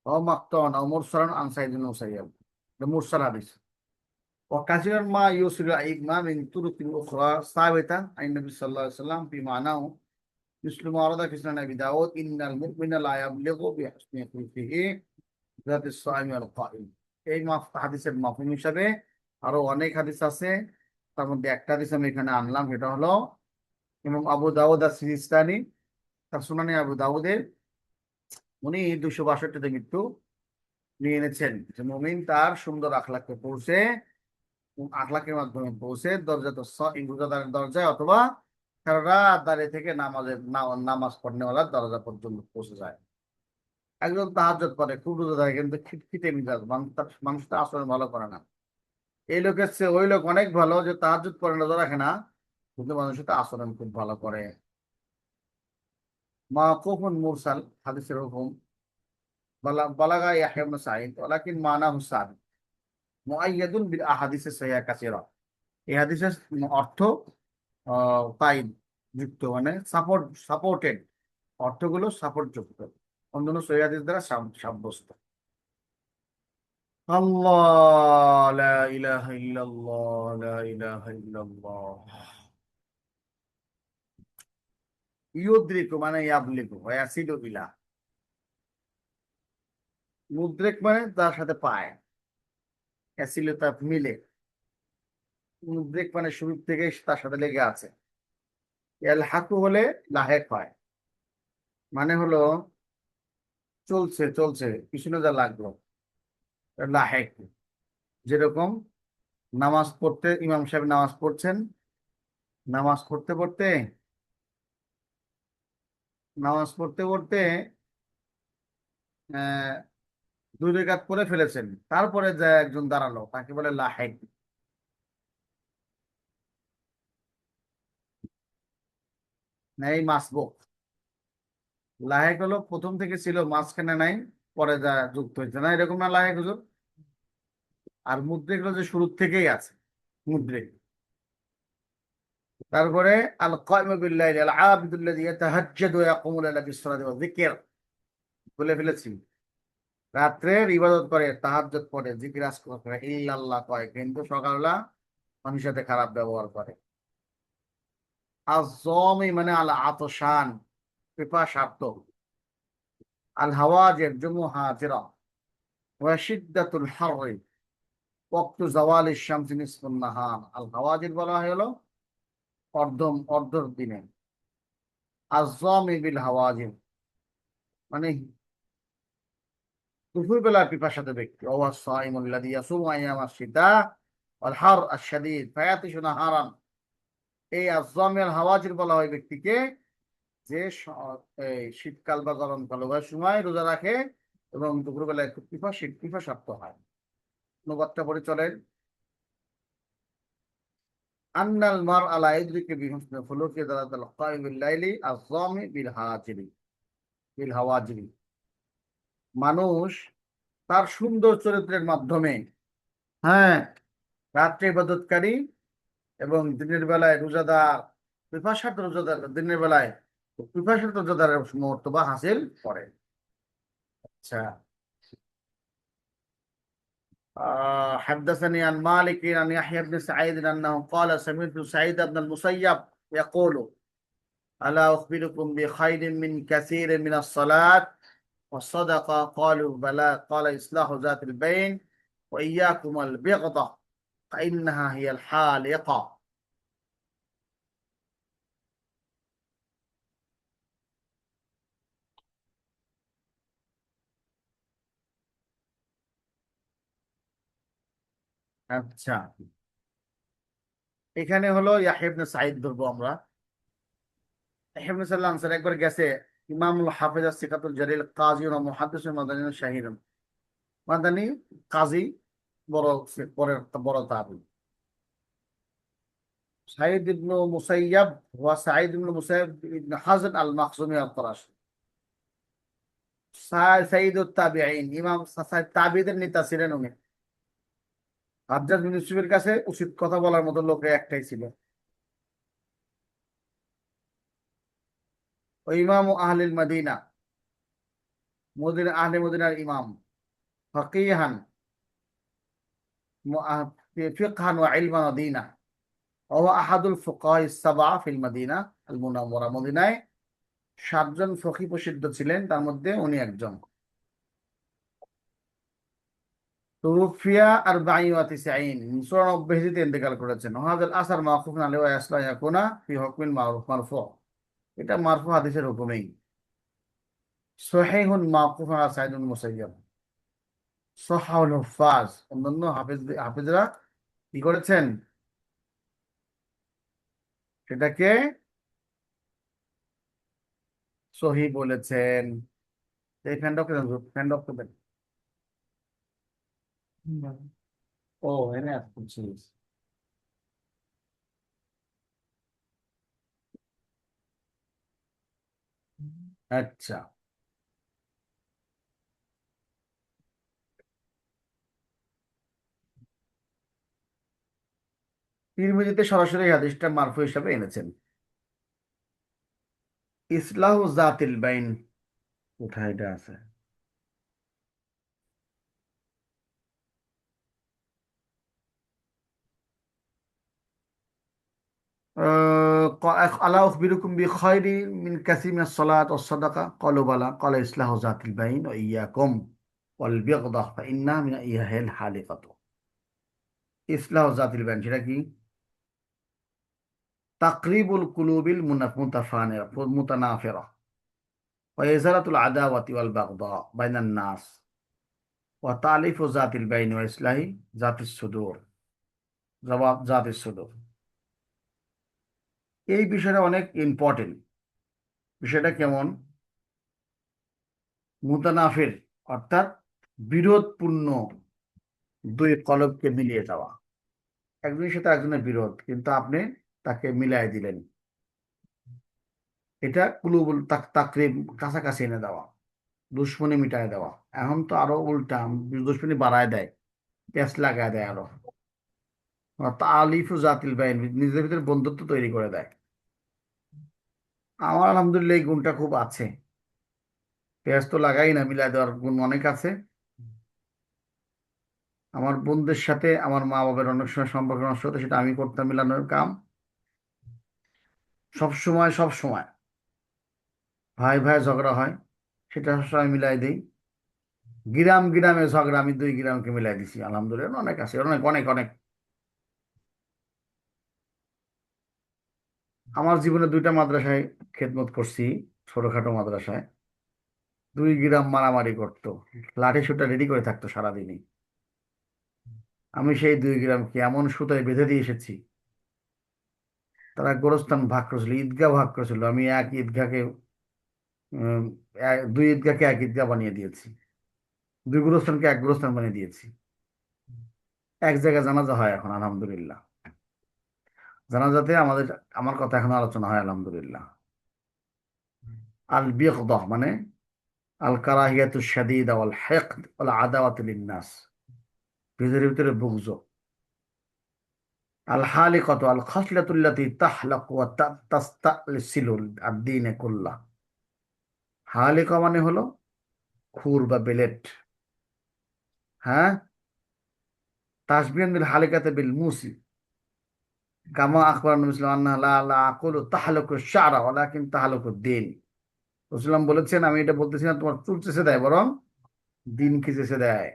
ওয়া মাকতুন আও মুরসালান আন সাঈদ ইবনে মুসাইয়্যিব, এটা মুরসাল হাদিস। ওয়া কাসিরান মা ইউসিলু ইমা মিন তুরুকিল উখরা সাবিতা আন নবী সাল্লাল্লাহু আলাইহি ওয়াসাল্লাম ফি মানাহু মিসলু মা ওয়ারাদা ফি সুনান আবি দাউদ ইন্নাল মুমিনা লা ইয়াবলিগু বিহুসনি খুলকিহি যাতিস সাইমি ওয়াল কাইম। এই হাদিসের মাফহুম হিসাবে আরো অনেক হাদিস আছে, তার মধ্যে একটা হাদিস আমি এখানে আনলাম, সেটা হলো ইমাম আবু দাউদ আর-সিজিস্তানি তার সুনানে আবু দাউদের, উনি 262তে মৃত্যু নিয়ে এনেছেন, যে মুমিন তার সুন্দর আখলাকে পৌঁছে, আখলাকের মাধ্যমে পৌঁছে দরজাত রোজাদারের দরজায়, অথবা সারা রাত দাঁড়িয়ে থেকে নামাজ পড়নেওয়ালার দরজা পর্যন্ত পৌঁছে যায়। একজন তাহাজ্জুদ পড়ে, খুব রোজাদার, কিন্তু খিটখিটে মিজাজ, মানুষটা আসলে ভালো করে না। এই লোকের চেয়ে ওই লোক অনেক ভালো, যে তাহাজ্জুদ পড়ে, রোজা রাখে না, কিন্তু মানুষের সাথে আচরণ খুব ভালো করে। মাওকুফুন মুরসাল, হাদিসের হুকুম, বালাগা ইয়াহইয়া ইবনে সাঈদ ওয়ালাকিন মানাহু সাবিত মুআয়্যাদুন বিল আহাদিসিস সাহিহা কাসীরা। এই হাদিসের অর্থ তাইদ যুক্ত, মানে সাপোর্টেড, অর্থগুলো সাপোর্ট যুক্ত, অন্যান্য সহিহ হাদিস দ্বারা সাব্যস্ত। আল্লাহ, লা ইলাহা ইল্লাল্লাহ, লা ইলাহা ইল্লাল্লাহ। ইউদ্রিকু মানে ইয়াবলিগু, ওয়া ইয়াসিলু ইলা। মুদ্রেক মানে তার সাথে পায়, ইয়াসিলু তার মিলে। মুদ্রেক মানে শুরু থেকে তার সাথে লেগে আছে। ইয়ালহাকু হলে লাহেক হয়, মানে হলো চলছে চলছে, পিছনে যা লাগলো, লাহেক। যেরকম নামাজ পড়তে, ইমাম সাহেব নামাজ পড়ছেন, নামাজ পড়তে পড়তে নামাজ পড়তে পড়তে আহ 2 রাকাত পড়ে ফেলেছেন, তারপরে যা একজন দাঁড়ালো, তাকে বলে লাহেক। এই মাসবুক, লাহেক হলো প্রথম থেকে ছিল, মাঝখানে নাই, পরে যা যুক্ত হয়েছে, না এরকম না লাহেক হুজুর? আর মুদ্রিক হলো যে শুরু থেকেই আছে, মুদ্রিক। তারপরে আল কাইমু বিল্লাইল আল আবিদুল্লাযী ইয়াতাহাজ্জাদু ওয়া ইয়াকুমু লাইলা বিসসালাতি ওয়াজ যিকর, বলে ফেলেছি, রাত্রের ইবাদত করে, তাহাজ্জুদ পড়ে, জিকির আজকার করে, ইল্লাল্লাহ কয়, কিন্তু সকালবেলা মানুষের সাথে খারাপ ব্যবহার করে। আয-যামি মানে আল আতশান, পিপাসার্ত। আল হাওয়াজির জমু হাজিরা, ওয়া শিদ্দাতুল হাররি ওয়াক্তু যাওয়ালিশ শামসি নিসফুন নাহার। আল হাওয়াজির বলা হলো অর্ধর দিনে, আযযামি বিল হাওয়াজির, মানে দুপুর বেলা পিপাসাতে ব্যক্তি, ওয়া সাইমুল লাযী ইয়াসুমু আইয়ামাশ শীতা ওয়াল হার আশ-শাদীদ ফায়াতিশু নাহারান। এই আযযামিল হাওয়াজির বলা হয় ব্যক্তিকে যে এই শীতকাল বা গরমকাল উভয় সময় রোজা রাখে এবং দুপুরবেলায় খুব পিপাসার্থ হয়। অনুবাদটা পড়ে চলেন। আন্নাল মার আলা ইদরিকে বিহুসনি ফুলুকি দালাতাল কাইমিল লাইলি আযযামি বিল হাওয়াজিরি। মানুষ তার সুন্দর চরিত্রের মাধ্যমে, হ্যাঁ, রাত্রে ইবাদতকারী এবং দিনের বেলায় রোজাদার, পিপাসার্থ রোজাদার, দিনের বেলায় পিপাসার্থ রোজাদারের মর্তবা হাসিল করে। আচ্ছা, حدثني عن مالك عن يحيى بن سعيد أنه قال سمعت سعيد بن المسيب يقول ألا أخبركم بخير من كثير من الصلاة والصدقة؟ قالوا بلى، قال إصلاح ذات البين وإياكم البغضة فإنها هي الحالقة। আচ্ছা, এখানে হলো ইয়াহইয়া ইবনে সাঈদ ধরবো আমরা। ইয়াহইয়া ইবনে সাঈদ আনসারী একবার গেছে ইমামুল হাফিজ সিকাতুল জালিল কাজী ও মুহাদ্দিস মাদানী শাহির, মাদানী কাজী, বড় পরের বড় তাবী সাঈদ ইবনে মুসাইয়াব ওয়া সাঈদ ইবনে মুসাইয়াব ইবনে হাজন আল মাখজুমি আল কুরাশি, সাইয়্যিদুত তাবিঈন, ইমাম তাবিঈদের নেতা ছিলেন উনি। হাজ্জাজ বিন ইউসুফের কাছে উচিত কথা বলার মতো লোক একটাই ছিল, ও ইমাম আহলিল মদিনা, আহলে মদিনার ইমাম, ফাকিহান ফিকহান ওয়া ইলমান ওয়া দীনা, ওয়া হুয়া আহাদুল ফুকাহা আস-সাবআ ফিল মদিনা আল মুনাওয়ারা। মদিনায় 7 জন ফকিহ প্রসিদ্ধ ছিলেন, তার মধ্যে উনি একজন। তুফিয়া আরবাঈন ওয়া তিসঈন, 94 হিজরিতে ইন্তেকাল করেছেন। হাযাল আসার মাওকুফুন আলাইহি ওয়া ইয়াসলা ইয়াকুনা ফি হুকমিল মারুফ মারফু, এটা মারফু হাদিসের হুকুমেই। সহিহুন মাওকুফুন আলা সাঈদ ইবনে মুসাইয়্যিব, সহাহুল হুফাজ, অন্যান্য হাফেজরা কি করেছেন, সেটাকে সহিহ বলেছেন। এই ফ্যানটা কেন, ফ্যানটা অফ করে দেন। ও এনে আসছিস। আচ্ছা, তিরমিজিতে সরাসরি এই হাদিসটা মারফু হিসাবে এনেছেন। ইসলাহু জাতিল বাইন, কোথায় এটা আছে? আলা উখবিরুকুম বিখাইরি মিন কাসীর মিনাস সালাত ওয়াস সাদাকা ক্বালু বালা ক্বালা ইসলাহু যাতিল বাইন ওয়া ইয়্যাকুম ওয়াল বিগদা ফাইন্নাহা মিন ইয়াহিল হালিকাতু। ইসলাহু যাতিল বাইন সেটা কি? তাকরিবুল কুলুবিল মুতানাফিরা ওয়া ইজালাতুল আদাওয়াতি ওয়াল বাগদা বাইনান নাস ওয়া তালিফু যাতিল বাইন ওয়া ইসলাহি যাতিস সুদূর, জবাব জাতিস সুদূর। এই বিষয়টা অনেক ইম্পর্টেন্ট। বিষয়টা কেমন? মুতানাফির অর্থাৎ বিরোধপূর্ণ দুই কলবকে মিলিয়ে যাওয়া। একজনের সাথে একজনের বিরোধ, কিন্তু আপনি তাকে মিলাই দিলেন, এটা কুলুবুল তাকরিব, কাছাকাছি এনে দেওয়া, দুশ্মনী মিটায় দেওয়া। এখন তো আরো উল্টা, দুশ্মনী বাড়ায় দেয়, পেঁচ লাগায় দেয় আরো। তালিফু জাতিল বাইন, নিজেদের ভিতরে বন্ধুত্ব তৈরি করে দেয়। আমার আলহামদুলিল্লাহ এই গুণটা খুব আছে। পেঁয়াজ তো লাগাই না, মিলাই দেওয়ার গুণ অনেক আছে। আমার বোনদের সাথে আমার মা বাবার অনেক সময় সম্পর্ক নষ্ট হতো, সেটা আমি করতাম, মিলানোর কাম। সব সময় ভাই ভাই ঝগড়া হয়, সেটা সবসময় মিলাই দিই। গ্রামে ঝগড়া, আমি 2 গ্রামকে মিলাই দিছি, আলহামদুলিল্লাহ অনেক আছে, অনেক অনেক অনেক। আমার জীবনে দুইটা মাদ্রাসায় খেদমত করছি, ছোটখাটো মাদ্রাসায়। 2 গ্রাম মারামারি করতো, লাঠি সোটা রেডি করে থাকতো সারাদিনই। আমি সেই 2 গ্রামকে এমন সুতায় বেঁধে দিয়ে এসেছি। তারা গোরস্থান ভাগ করেছিল, ঈদগাহ ভাগ করেছিল, আমি এক ঈদগাহকে 2 ঈদগাহকে এক ঈদগাহ বানিয়ে দিয়েছি, 2 গোরস্থানকে এক গোরস্থান বানিয়ে দিয়েছি। এক জায়গায় জানাজা হয় এখন, আলহামদুলিল্লাহ। জানাজাতে আমার কথা এখন আলোচনা হয়, আলহামদুলিল্লাহ। আল বিগদাহ মানে আল কারাহিয়াতু শাদীদা ওয়াল হিকদ ওয়াল আদাওয়াতু লিন-নাস, ভিতরে ভিতরে বুগজ। আল হালিকাতু আল খাসলাতুল্লাতী তাহলাকু ওয়া তাস্তালিসিলু আদ-দীন কুল্লাহ। হালিকা মানে হলো খুর বা বেলেট। হ্যাঁ, তাসবিহান বিল হালিকাতে বিল মুসি, কামা আখবার নবী সাল্লাল্লাহু আলাইহি ওয়া সাল্লাম, লা আকুলু তাহলাকু শা'রা ওয়ালাকিন তাহলাকু দ্বীন। রাসূলুল্লাহ বলেছেন, আমি এটা বলতেছি না তোমার চুল চেঁচে দেয়, বরং দিনকে চেঁচে দেয়।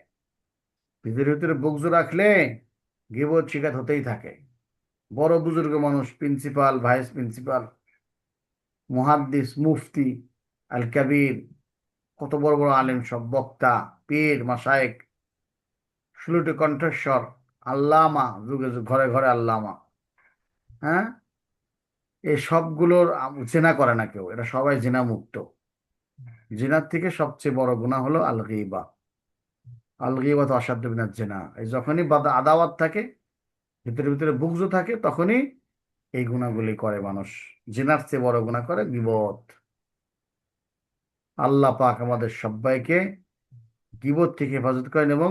ভিতরে ভিতরে বুগজ রাখলে গীবত শিকার হতেই থাকে। বড় বুজুর্গ মানুষ, প্রিন্সিপাল, ভাইস প্রিন্সিপাল, মুহাদ্দিস, মুফতি, আল কাবীর, কত বড় বড় আলেম, সব বক্তা, পীর, মাশায়েখ, 16টি কণ্ঠস্বর, আল্লামা, যুগে যুগে ঘরে ঘরে আল্লামা। হ্যাঁ, এই সবগুলোর জেনা করে না কেউ, এরা সবাই জেনা মুক্ত। জিনার থেকে সবচেয়ে বড় গুনাহ হলো আল গীবা। আল গীবা তো অসাধ্য বিনাশ জেনা। এই যখনই আদাওয়াত থাকে, ভিতরে ভিতরে বুগজ থাকে, তখনই এই গুণাগুলি করে মানুষ। জিনার চেয়ে বড় গুনাহ করে গীবত। আল্লাহ পাক আমাদের সবাইকে গীবত থেকে হেফাজত করেন এবং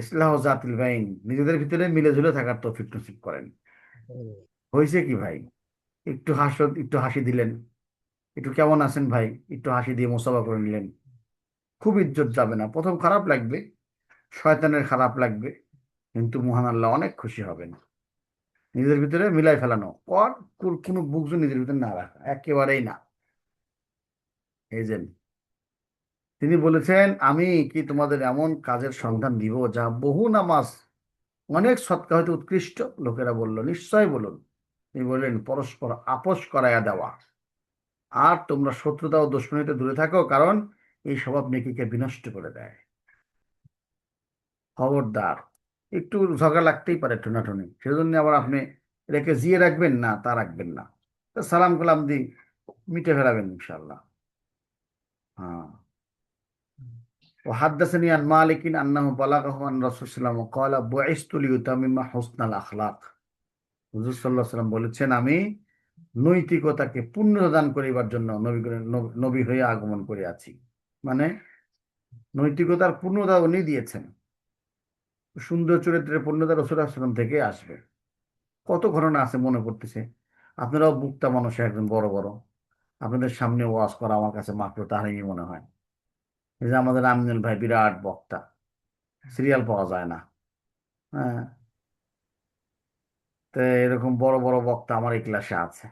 ইসলাহ জাতিল বাইন, নিজেদের ভিতরে মিলে ঝুলে থাকার তৌফিক নসিব করেন। হয়েছে কি ভাই, একটু হাসি দিলেন, একটু কেমন আছেন ভাই, একটু হাসি দিয়ে মোসাফা করে নিলেন। খুব ইজ্জত যাবে না, প্রথম খারাপ লাগবে, শয়তানের খারাপ লাগবে, কিন্তু মহান আল্লাহ অনেক খুশি হবেন। নিজের ভিতরে মিলাই ফেলানো পর, কোনো বুকজ নিজের ভিতরে না রাখা, একেবারেই না। এই যে তিনি বলেছেন, আমি কি তোমাদের এমন কাজের সন্ধান দিব যা বহু নামাজ, অনেক সৎকা হয়তো উৎকৃষ্ট। লোকেরা বলল, নিশ্চয় বলুন। তিনি বললেন, পরস্পর আপোষ করাইয়া দেওয়া, আর তোমরা শত্রুতা ও দুশমনীতে দূরে থাকো, কারণ এই স্বভাব নেকিকে বিনষ্ট করে দেয়। খবরদার, একটু ঝগড়া লাগতেই পারে, ঠোনাঠুনি, সেজন্য আবার আপনি রেখে জিয়ে রাখবেন না, তা রাখবেন না। তো সালাম কালাম দিয়ে মিটে ফেরাবেন ইনশাল্লাহ। হ্যাঁ। وحدثني عن مالك أنه بلغه عن رسول الله صلى الله عليه وسلم قال بعثت لأتمم حسن الأخلاق। হুজুর সাল্লাল্লাহু আলাইহি ওয়াসাল্লাম বলেছেন, আমি নৈতিকতাকে পুনরুদ্ধার করিবার জন্য নবী হয়ে আগমন করে আছি। মানে নৈতিকতার পূর্ণতা উনি দিয়েছেন, সুন্দর চরিত্রের পূর্ণতা রাসূল সাল্লাল্লাহু আলাইহি ওয়াসাল্লাম থেকে আসবে। কত ঘটনা আছে মনে পড়তেছে। আপনারাও মুক্তা মানুষ, একজন বড় বড়, আপনাদের সামনে ওয়াজ করা আমার কাছে মাত্র তাহারই মনে হয়। এই যে আমাদের আমিনুল ভাই বিরাট বক্তা, সিরিয়াল পাওয়া যায় না। হ্যাঁ, তো এরকম বড় বড় বক্তা আমার এই ক্লাসে আছে।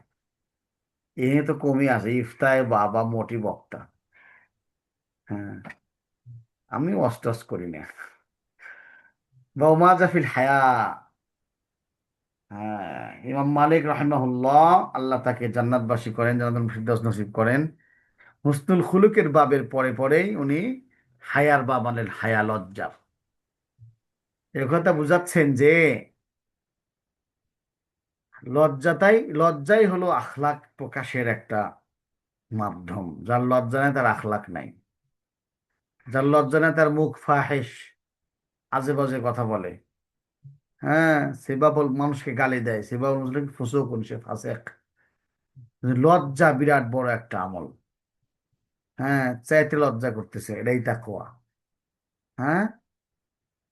এ তো কমই আছে, ইফতায় বাবা মোটি বক্তা। হ্যাঁ, আমি অস্টস করি না। বৌমা জাফিল হায়া। হ্যাঁ, ইমাম মালিক রাহিমাহুল্লাহ, আল্লাহ তাকে জান্নাতবাসী করেন, জান্নাতুল ফিরদাউস নসিব করেন। হুসনুল খুলুকের বাবের পরে পরেই উনি হায়ার বাব আনলেন, হায়া, লজ্জা। এ কথা বুঝাচ্ছেন যে লজ্জাই হলো আখলাক প্রকাশের একটা মাধ্যম। যার লজ্জা নেই তার আখলাক নাই, যার লজ্জা নেই তার মুখ ফাহেশ, আজে বাজে কথা বলে। হ্যাঁ, সেবা মানুষকে গালি দেয়, সেবা মানুষকে ফুসুক, সে ফাসেক। লজ্জা বিরাট বড় একটা আমল। হ্যাঁ, চাইতে লজ্জা করতেছে, এটাই তাকওয়া। হ্যাঁ,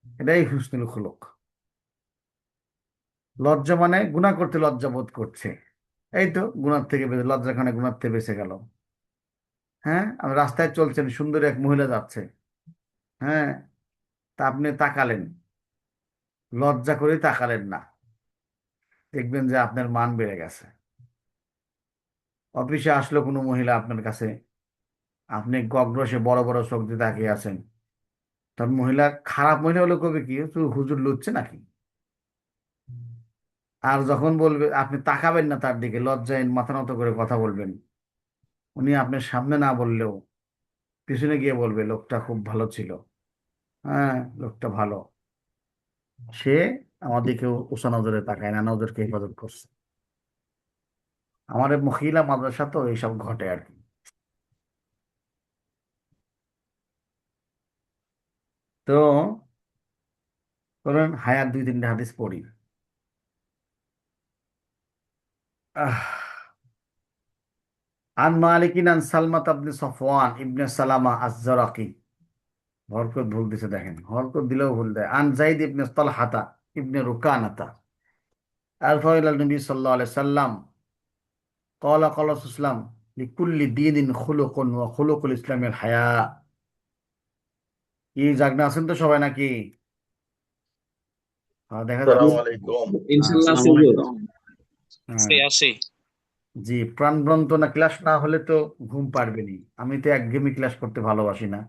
এটাই হুসনুল খুলুক। লজ্জা মানে গুনাহ করতে লজ্জা বোধ করছে, এই তো গুনার থেকে বেঁচে, লজ্জাখানে গুনার থেকে বেঁচে গেল। হ্যাঁ, আমি রাস্তায় চলছেন, সুন্দর এক মহিলা যাচ্ছে। হ্যাঁ, তা আপনি তাকালেন, লজ্জা করে তাকালেন না, দেখবেন যে আপনার মান বেড়ে গেছে। অফিসে আসলো কোনো মহিলা আপনার কাছে, আপনি গগ্রসে বড় বড় চোখ দিয়ে তাকিয়ে আছেন, তখন মহিলা, খারাপ মহিলা হলো কবে কি, তুই হুজুর লুচ্ছে নাকি? আর যখন বলবে আপনি তাকাবেন না তার দিকে, লজ্জায় মাথা নত করে কথা বলবেন। উনি আপনার সামনে না বললেও পিছনে গিয়ে বলবে লোকটা খুব ভালো ছিল, হ্যাঁ লোকটা ভালো, সে আমার দিকে উঁচা নজরে তাকায় না, নজরকে হেফাজত করছে। আমাদের মহিলা মাদ্রাসা তো এইসব ঘটে আর কি। তো ধরেন হায়াত দুই তিনটা হাদিস পড়ি। আহ আন মালিকিন আন সালমাত ইবনে সফওয়ান ইবনে সালামা আজ-জারাকি, হরকত ভুল দিছে দেখেন, হরকত দিলেও ভুল দেয়। আন যাইদ ইবনে তালহাতা ইবনে রুকানাতা আরফা ইলা নবী সাল্লাল্লাহু আলাইহি সাল্লাম ক্বালা ক্বালা রাসূলুল্লাহ লিকুল্লি দীনিন খুলুকুন ওয়া খুলুকুল ইসলামিল হায়া। কি জাগনা আছেন তো সবাই নাকি? দেখা আসসালামু যাচ্ছে। আলাইকুম। ইনশাল্লাহ আছি আসসালামু হুজুর। আলাইকুম। হ্যাঁ, আছি। জি, প্রাণবন্ত না ক্লাস না হলে তো ঘুম পারবেনি। আমি তো একঘেয়েমি ক্লাস করতে ভালোবাসি না।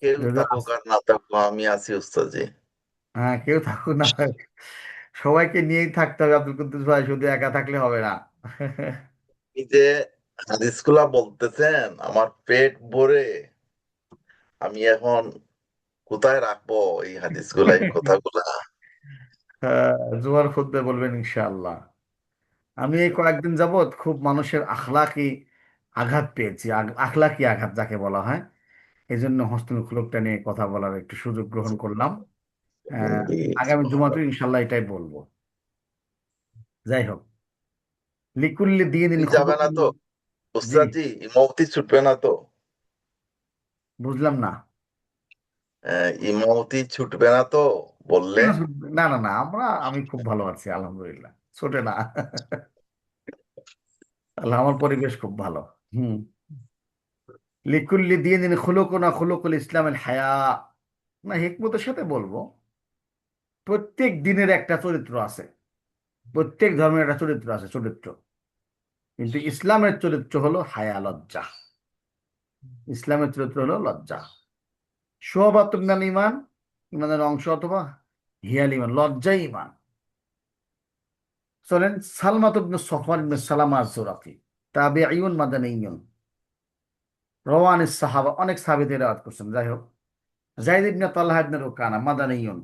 কেউ যদি থাকুক আর না থাকুক আমি আছি উস্তাদজি। হ্যাঁ, কেউ থাকুক না থাকুক, সবাইকে নিয়েই থাকতে হবে আব্দুল কুদ্দুস ভাই, শুধু একা থাকলে হবে না। এই যে হাদিসগুলা বলতেছেন আমার পেট ভরে, আমি এখন কোথায় রাখবো এই হাদিসগুলা, এই কথাগুলা? জুমার খুতবায় বলবেন ইনশাআল্লাহ। আমি এই কয়েকদিন যাবৎ খুব মানুষের আখলাকি আঘাত পেয়েছি, আখলাকি আঘাত যাকে বলা হয়। এই জন্য হস্তুল খুলকটা নিয়ে কথা বলার একটু সুযোগ গ্রহণ করলাম। আহ, জি, আগামী জুমাতেও ইনশাল্লাহ এটাই বলবো। যাই হোক, লিকুল্লি দিয়ে দিন যাবে না খুলুকুন। তো জি, উস্তাদজি? ইমামতি ছুটবে না তো? বুঝলাম না। ইমামতি ছুটবে না তো বললে? কেন না না না, আমি খুব ভালো আছি আলহামদুলিল্লাহ, ছোটে না। আল্লাহ, আমার পরিবেশ খুব ভালো। হুম। লিকুল্লি দিয়ে দিন খুলুকুনা খুলুকুল ইসলামের হায়া, না হিকমতের সাথে বলবো, প্রত্যেক দিনের একটা চরিত্র আছে, প্রত্যেক ধর্মের একটা চরিত্র আছে, চরিত্র। কিন্তু ইসলামের চরিত্র হলো হায়া, লজ্জা। ইসলামের চরিত্র হলো লজ্জা। শোভাবাতুল ইমান, ইমানের অংশ, অথবা হিয়াল ইমান, লজ্জাই ইমান। চলেন, সালমাত ইবনে সফওয়ান ইবনে সালামা আজ-জুরাকি, তাবিঈউন মাদানীয়ুন, রাওয়ান সাহাবা, অনেক সাহাবীদের রাওয়াত করছেন। যাই হোক, যায়েদ ইবনে তালহা ইবনে রুকানা মাদানীয়ুন,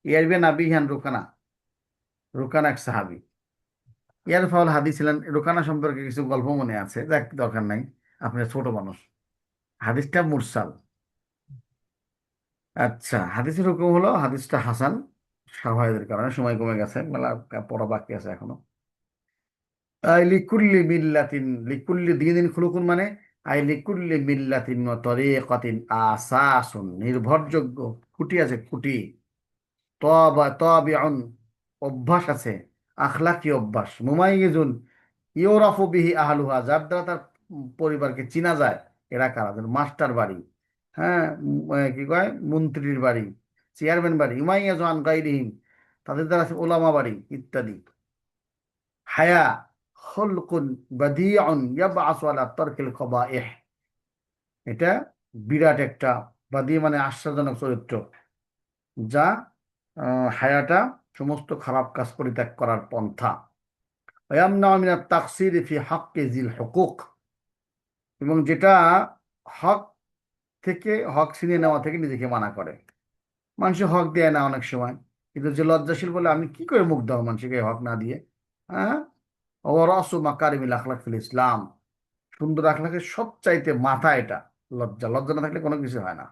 ইয়ারবিন আবিহান রুকানা, রুকানা এক সাহাবী। ইয়ারফাউল হাদিস ছিলেন। রুকানা সম্পর্কে কিছু গল্প মনে আছে, যাক দরকার নাই, আপনি ছোট মানুষ। হাদিসটা মুরসাল। আচ্ছা, হাদিসের হুকুম হলো হাদিসটা হাসান, শাওয়াহিদের কারণে। সময় কমে গেছে, মেলা পড়া বাকি আছে এখনো। লিকুল্লি মিল্লাতিন, লিকুল্লি দিনিন খুলুকুন মানে লিকুল্লি মিল্লাতিন ওয়া তরিকাতিন আসাসুন, নির্ভরযোগ্য খুঁটি আছে, খুঁটি। তাবিউন, অভ্যাস আছে, আখলাকি অভ্যাস। মুমাইয়িজুন ইউরাফু বিহি আহলুহা, যার দ্বারা তার পরিবারকে চিনা যায়। এরা কারা? যেমন মাস্টার বাড়ি, হ্যাঁ, কি কয়, মন্ত্রীর বাড়ি, চেয়ারম্যান বাড়ি। ইমাইয়াজু আন গাইরিহিম, তাদের দ্বারা আছে ওলামা বাড়ি ইত্যাদি। হায়া খুলকুন বাদিউন ইয়াবআসু আলা তারকিল কবাইহ, এটা বিরাট একটা, বাদি মানে আশ্চর্যজনক চরিত্র, যা হায়াটা সমস্ত খারাপ কাজ পরিত্যাগ করার পন্থা। ওয়ামনাউ মিনাত তাকসিরি ফি হাক্কি যিল হুকুক, এবং যেটা হক থেকে, হক ছিনিয়ে নেওয়া থেকে নিজেকে মানা করে। মানুষের হক দেয় না অনেক সময়, কিন্তু যে লজ্জাশীল বলে আমি কি করে মুখ দেবো মানুষকে হক না দিয়ে। হ্যাঁ, ও রসু মাকারিমিল আখলাক ফিল ইসলাম, সুন্দর আখলাকের সবচাইতে মাথা এটা লজ্জা। লজ্জা না থাকলে কোনো কিছু হয় না।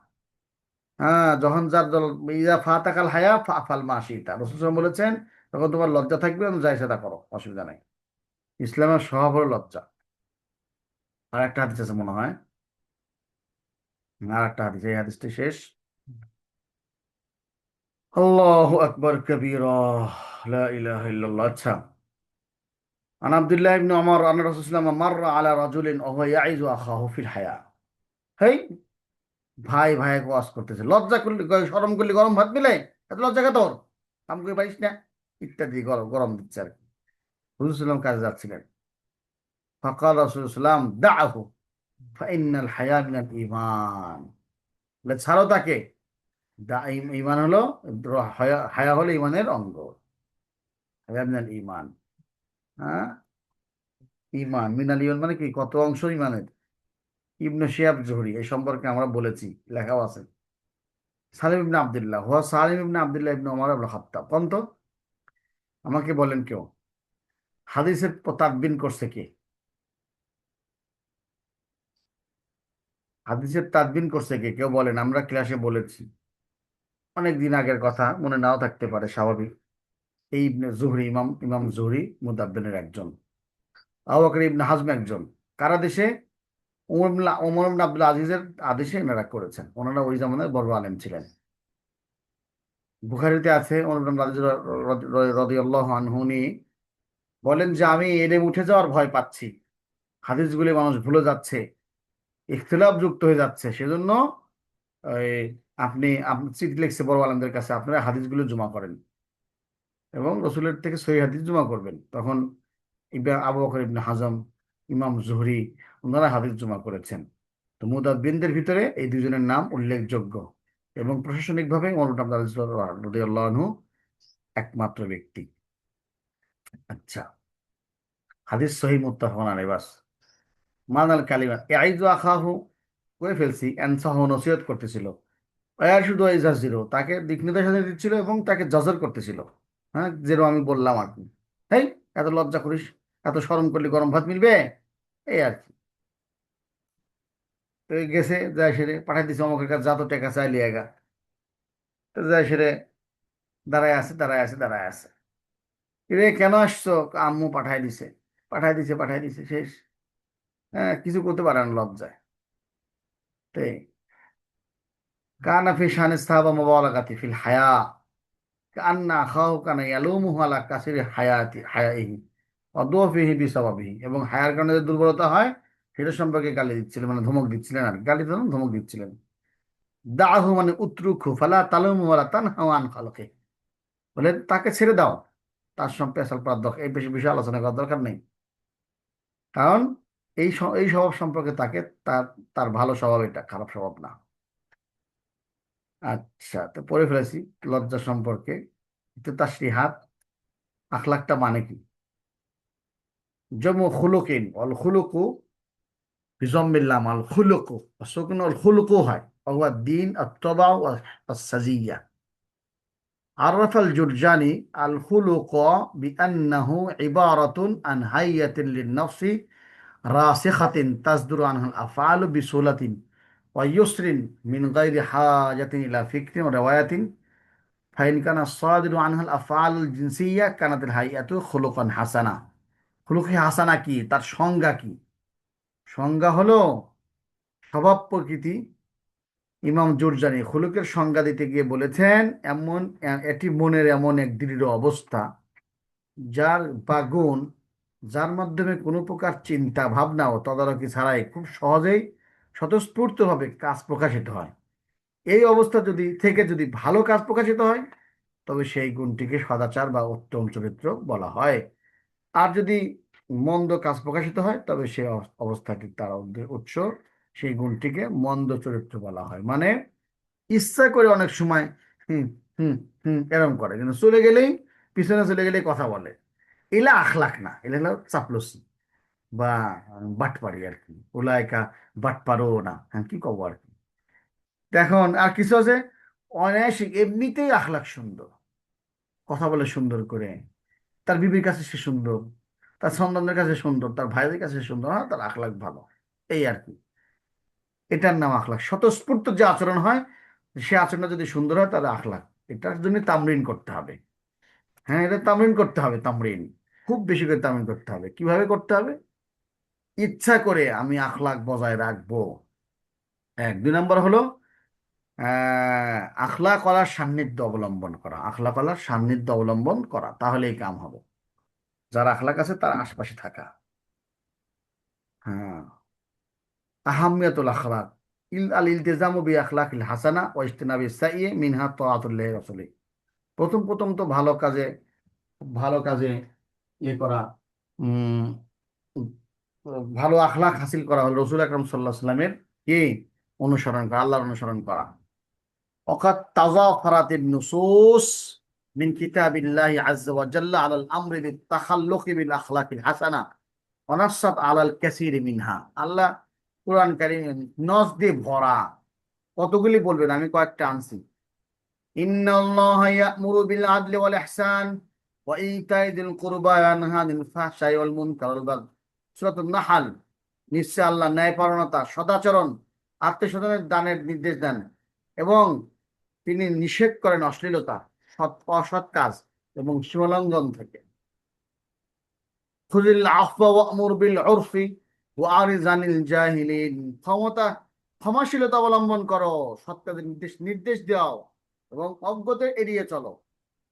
হ্যাঁ, যখন যার ইয়া ফাতাকাল হায়া ফাল মাসিতা, রাসূল সাল্লাল্লাহু আলাইহি ওয়াসাল্লাম বলেছেন, তখন তোমার লজ্জা থাকবে, তুমি যাই সেটা করো, অসুবিধা নাই। ইসলামের স্বভাব হলো লজ্জা। আর একটা হাদিস আছে মনে হয়, আর একটা হাদিস, এই হাদিসটি শেষ। আল্লাহু আকবার কবীরা, লা ইলাহা ইল্লাল্লাহ। আচ্ছা, আন আব্দুল্লাহ ইবনে ওমর আন রাসূলুল্লাহ মাররা আলা রাজুলিন ওয়া হুয়া ইয়াইযু আখাহু ফিল হায়া। হেই, ভাই ভাইকে ওয়াজ করতেছে, লজ্জা করলে, শরম করলে গরম ভাত মিলে, এত লজ্জা কে তোর, কাম করে পারিস না, ইত্যাদি গরম গরম দিচ্ছে আর কি। হুজুর সাল্লাম কাজে যাচ্ছিলেন। ফাকাল রাসূলুল্লাহ দাআহু ফাইন্নাল হায়া মিনাল ঈমান, বলে ছাড়ো তাকে, ঈমান হলো, হায়া হলো ঈমানের অঙ্গ। মিনাল ইমান। হ্যাঁ, ইমান মিনাল ইমান মানে কি, কত অংশ ইমানের। ইবনে শিহাব জুহরি এই সম্পর্কে আমরা বলেছি, লেখাও আছে। সালিম ইবনে আব্দুল্লাহ হুয়া সালিম ইবনে আব্দুল্লাহ ইবনে ওমর ইবনে খাত্তাব। কোন তো, আমাকে বলেন কেউ হাদিসের তাদবিন করছে কে? হাদিসের তাদবিন করছে কে, কেউ বলেন। আমরা ক্লাসে বলেছি, অনেক দিন আগের কথা, মনে নাও থাকতে পারে, স্বাভাবিক। এই ইবনে জুহরি, ইমাম ইমাম জুহরি মুদাব্বিনের একজন। আবু বকর ইবনে হাজম একজন। কারা দেশে? ওমর ইবনে আব্দুল আজিজের আদেশে এনারা করেছেন। ওনারা ওই জামানায় বড় আলেম ছিলেন। বুখারীতে আছে, ওমর ইবনে আব্দুল আজিজ রাদিয়াল্লাহু আনহু নিয়ে বলেন যে আমি এলেম উঠে যাওয়ার ভয় পাচ্ছি, হাদিসগুলি মানুষ ভুলে যাচ্ছে, ইখতিলাফ যুক্ত হয়ে যাচ্ছে, সেজন্য ওই আপনি আপনি চিঠি লিখছে বড় আলেমদের কাছে, আপনারা হাদিসগুলো জমা করেন এবং রসুলের থেকে সহিহ হাদিস জমা করবেন। তখন আবু বকর ইবনে হাজম, ইমাম জুহরি, ওনারা হাদিস জমা করেছেন। তো মুদাব্বিনদের ভিতরে এই দুজনের নাম উল্লেখযোগ্য এবং প্রশাসনিকভাবে ওমর ইবনে আব্দুল আজিজ রাদিয়াল্লাহু আনহু একমাত্র ব্যক্তি। আচ্ছা, হাদিস সহিহ মুত্তাফাকুন আলাইহি। বাস মানাল কালিমা ইয়াইযু আখাহু, করে ফেলছি, এনসাহ নসিহত করতেছিল। আয়ার শুধু ইজাজ দিল, তাকে দিক নির্দেশনা দিচ্ছিল এবং তাকে জজর করতেছিল। হ্যাঁ, যেরকম আমি বললাম আর কি। এই, এত লজ্জা করিস, এত শরম করলে গরম ভাত মিলবে, এই আর কি। তো এই গেছে, যায় সেরে পাঠাই দিছে অমুকের কাছে, যা তো টেকা চাইলি এগা। তো যায় সেরে দাঁড়ায় আছে, দাঁড়ায় আছে, দাঁড়ায় আছে। রে কেন আসছো? আম্মু পাঠাই দিছে, পাঠাই দিছে, পাঠাই দিছে, শেষ। হ্যাঁ, কিছু করতে পারে না লজ্জায়। তাই কানা ফি শানে সাহাবা মুবালাগাতি ফিল হায়া, কান্না খাও কানা ইয়ালুমুহু আলা কাসিরি হায়াইহি অদুফিহি বিসাবাবিহি। এবং হায়ার কারণে যে দুর্বলতা হয় সেটা সম্পর্কে গালি দিচ্ছিলেন, মানে ধমক দিচ্ছিলেন। আর গালি দিলেন, ধমক দিচ্ছিলেন। দাহু মানে উত্রুকু ফালা তালুমু ওয়ালা তানহাউ আন খালকি, বলে তাকে ছেড়ে দাও, তার সম্পর্কে পেশাল করার দরকার, এই বেশি বিষয়ে আলোচনা করার দরকার নেই। কারণ এই স্বভাব সম্পর্কে তাকে, তার তার ভালো স্বভাব, এটা খারাপ স্বভাব না। আচ্ছা, তো পড়ে ফেলেছি লজ্জা সম্পর্কে। তো তাসরিহাত, আখলাকটা মানে কি? জমু খুলুকিন, অল খুলুকু বিজম্মিল্লাম, আল খুলুকু সুকুন, অল খুলুকু হয় ওয়া দ্বীন আত-তাবা ওয়া আস-সাজিয়্যা। আররাফাল জুরজানি আল খুলুক বিআন্নাহু ইবারাতুন আন হাইয়াতিন লিন-নাফসি রাসিখাতিন তাসদুরু আনহাল আফআলু বিসুলাতিন ওয়া ইউসরিন মিন গায়রি হাজাতিন ইলা ফিকরিন ওয়া রিওয়ায়াতিন ফাইন কানা সাদিরু আনহাল আফআলুল জিনসিয়্যা কানাতিল হাইয়াতু খুলুকান হাসানা। খুলুকে হাসানা কি, তার সংজ্ঞা কি? সংজ্ঞা হলো স্বভাব প্রকৃতি। ইমাম জুরজানি খুলুকের সংজ্ঞা দিতে গিয়ে বলেছেন, এটি মনের এমন এক দৃঢ় অবস্থা, যার বা গুণ, যার মাধ্যমে কোনো প্রকার চিন্তা ভাবনা ও তদারকি ছাড়াই খুব সহজেই স্বতঃস্ফূর্তভাবে কাজ প্রকাশিত হয়। এই অবস্থা যদি ভালো কাজ প্রকাশিত হয়, তবে সেই গুণটিকে সদাচার বা উত্তম চরিত্র বলা হয়। আর যদি মন্দ কাজ প্রকাশিত হয়, তবে সেই অবস্থাটি, তার উৎস, সেই গুণটিকে মন্দ চরিত্র বলা হয়। মানে ইচ্ছা করে অনেক সময় হুম হুম হুম এরম করে, কিন্তু চলে গেলেই, পিছনে চলে গেলেই কথা বলে, এলা আখলাক না, এলা হলো চাপলুসি বা বাটপারি আর কি। ওলায়কা বাটপারো না, হ্যাঁ, কি কব আর কি। এখন আর কিছু আছে, অনায়াসিক এমনিতেই আখলাক সুন্দর, কথা বলে সুন্দর করে, তার বিবির কাছে সে সুন্দর, তার সন্তানদের কাছে সুন্দর, তার ভাইদের কাছে সুন্দর, হ্যাঁ, তার আখলাক ভালো, এই আর কি। এটার নাম আখলাক। স্বতঃস্ফূর্ত যে আচরণ হয়, সে আচরণটা যদি সুন্দর হয়, তাহলে আখলাক। এটার জন্য তামরিন করতে হবে। হ্যাঁ, এটা তামরিন করতে হবে, তামরিন খুব বেশি করে তামরিন করতে হবে। কিভাবে করতে হবে? ইচ্ছা করে আমি আখলাক বজায় রাখবো। এক, দুই নম্বর হলো আখলাক কলার সান্নিধ্য অবলম্বন করা। আখলাক কলার সান্নিধ্য অবলম্বন করা, তাহলেই কাম হবে। যার আখলাক আছে তার আশপাশে থাকা। হ্যাঁ, আহামিয়াতুল আখলাক আল ইলতিজামু বি আখলাকিল হাসানা ওয়া ইজতিনাবি সাইয়্যি মিনহা তাআতুল্লাহি ওয়া রাসূলিহি। প্রথম প্রথম তো ভালো কাজে ইয়ে করা, উম ভালো আখলাক হাসিল করা হলো রসুল আকরাম সাল্লাল্লাহু আলাইহি সাল্লামের কি অনুসরণ করা, আল্লাহর অনুসরণ করা। অকাত তাজাফারাতিন নুসুস মিন কিতাবিল্লাহি আযজা ওয়া জাল্লা আলাল আমরি বিত তাখাল্লুকি বিল আখলাকিল হাসানা ওয়া নাসাত আলাল কাসীরি মিনহা। আল্লাহ কোরআন কারীমে নস দিয়ে ভরা। কতগুলি বলবেন, আমি কয়েকটা আনছি। ইন্নাল্লাহা ইয়া'মুরু বিল আদলি ওয়াল ইহসান ওয়া ইতাই যিল কুরবা ওয়া ইয়ানহা আনিল ফাহশাই ওয়াল মুনকার ওয়াল বাগই। সূরাতুন নাহল। নিশ্চয় আল্লাহ ন্যায়পরায়ণতা, সদাচরণ, আত্মীয়স্বজনের দানের নির্দেশ দেন এবং তিনি নিষেধ করেন অশ্লীলতা, অসৎ কাজ এবং সীমালঙ্ঘন থেকে। খুযিল আফওয়া ওয়া'মুর বিল উরফি ওয়া আরিজ আনিল জাহিলিন। ক্ষমাশীলতা অবলম্বন করো, সৎ কাজের নির্দেশ নির্দেশ দাও এবং অজ্ঞদের এড়িয়ে চলো।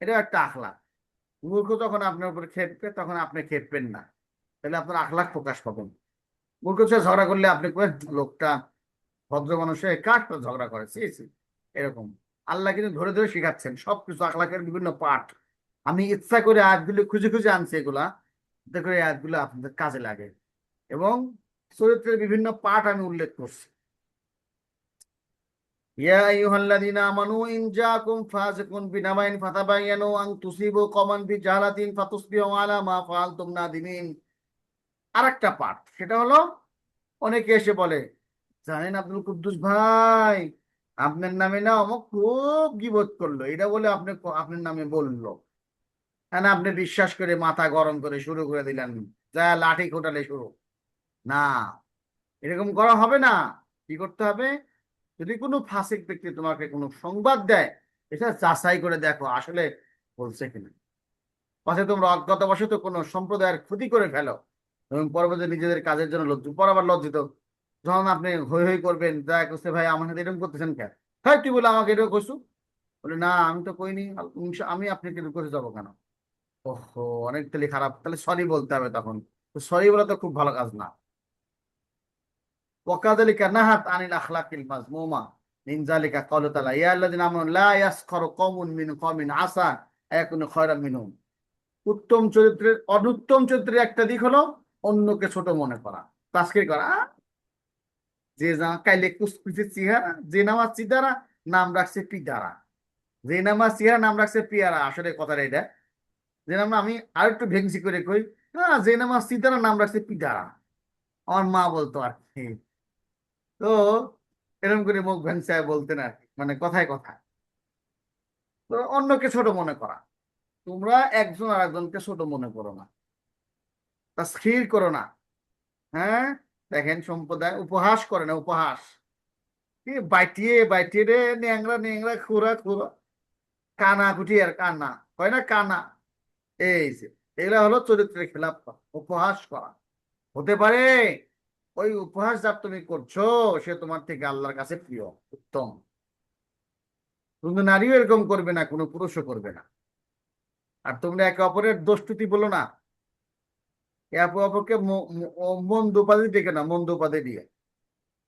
এটা একটা আখলাক। মূর্খ যখন আপনার উপর খেপবে তখন আপনি খেপবেন না, তাহলে আপনার আখলাক প্রকাশ পাবেন। মূর্খ সাথে ঝগড়া করলে আপনি লোকটা ভদ্র মানুষের কার সাথে ঝগড়া করে, এরকম। আল্লাহ কিন্তু ধরে ধরে শিখাচ্ছেন সবকিছু, আখলাকের বিভিন্ন পাঠ। আমি ইচ্ছা করে আয়াতগুলো খুঁজে খুঁজে আনছি, এগুলা যাতে করে আয়াতগুলো আপনাদের কাজে লাগে এবং চরিত্রের বিভিন্ন পাঠ আমি উল্লেখ করছি। ইয়া আইয়ুহাল্লাযীনা আমানু ইন জাআকুম ফাসিকুন বিনাবাইন ফাতাবায়ানু আন তুসিবু কওমান বিজাহালাতিন ফাতুসবিহু আলা মা ফাআলতুম নাদিমিন। আরেকটা পাঠ, সেটা হলো অনেকে এসে বলে, জানেন আব্দুল কুদ্দুস ভাই, আপনার নামে না অমুক খুব গীবত করলো, এটা বলে আপনার নামে বললো, হ্যাঁ, আপনি বিশ্বাস করে মাথা গরম করে শুরু করে দিলেন, যা লাঠি খোটালে শুরু। না, এরকম করা হবে না। কি করতে হবে? যদি কোনো ফাসিক ব্যক্তি তোমাকে কোনো সংবাদ দেয়, এটা যাচাই করে দেখো আসলে বলছে কিনা। পাশে তোমরা অজ্ঞাতবশত কোনো সম্প্রদায়ের ক্ষতি করে ফেলো এবং পরবর্তী নিজেদের কাজের জন্য পরাবার লজ্জিত। যখন আপনি হই হই করবেন, দেখা করছে ভাই আমার সাথে এরকম করতেছেন কেন, হ্যাঁ তুই বলে আমাকে এরকম করছু, বলে না আমি তো কইনি, আমি আপনাকে এরকম করে যাবো কেন? ওহো, অনেক তাহলে খারাপ, তাহলে সরি বলতে হবে তখন। তো সরি বলা তো খুব ভালো কাজ না। ওয়াকাযালিকা নাহাত আনিল আখলাকিল মাযমুমা মিন যালিকা ক্বাউলু তাআলা ইয়া আল্লাযিনা আমানু লা ইয়াসখারু কওমুন মিন কওমিন আসা আয়াকুনু খায়রাম মিনহুম। অনুত্তম চরিত্রের একটা দিক হলো অন্যকে ছোট মনে করা, তাসকির করা। যে কাইলে কুসকুসে চেহারা, যে নামাজ চিদারা নাম রাখছে পিদারা, যে নামাজ চেহারা নাম রাখছে পিয়ারা। আসলে কথাটা এটা, যে নাম আমি আর একটু ভেংসি করে কই, হ্যাঁ যে নামাজ চিদারা নাম রাখছে পিদারা। আমার মা বলতো আর কি। তো এরকম করে মুখ ভেংসায় বলতেন আর কি, মানে কথায় কথায়। তো অন্যকে ছোট মনে করা, তোমরা একজন আর একজনকে ছোট মনে করো না, তা স্থির করো না। হ্যাঁ, দেখেন সম্প্রদায় উপহাস করে না, উপহাস কি বাইটিয়ে বাইটিয়ে রে, ন্যাংরা ন্যাংরা, খুরা খুরা, কানা কুটি আর কানা হয় না, কানা। এই যে এগুলা হলো চরিত্রের খেলাপ, উপহাস করা। হতে পারে ওই উপহাস যা তুমি করছো সে তোমার থেকে আল্লাহর কাছে প্রিয়, উত্তম। কিন্তু নারীও এরকম করবে না, কোনো পুরুষও করবে না। আর তোমরা একে অপরের দোষটুতি বলো না, একে অপরকে মন্দ উপাধি ডেকে না, মন্দ উপাধি দিয়ে।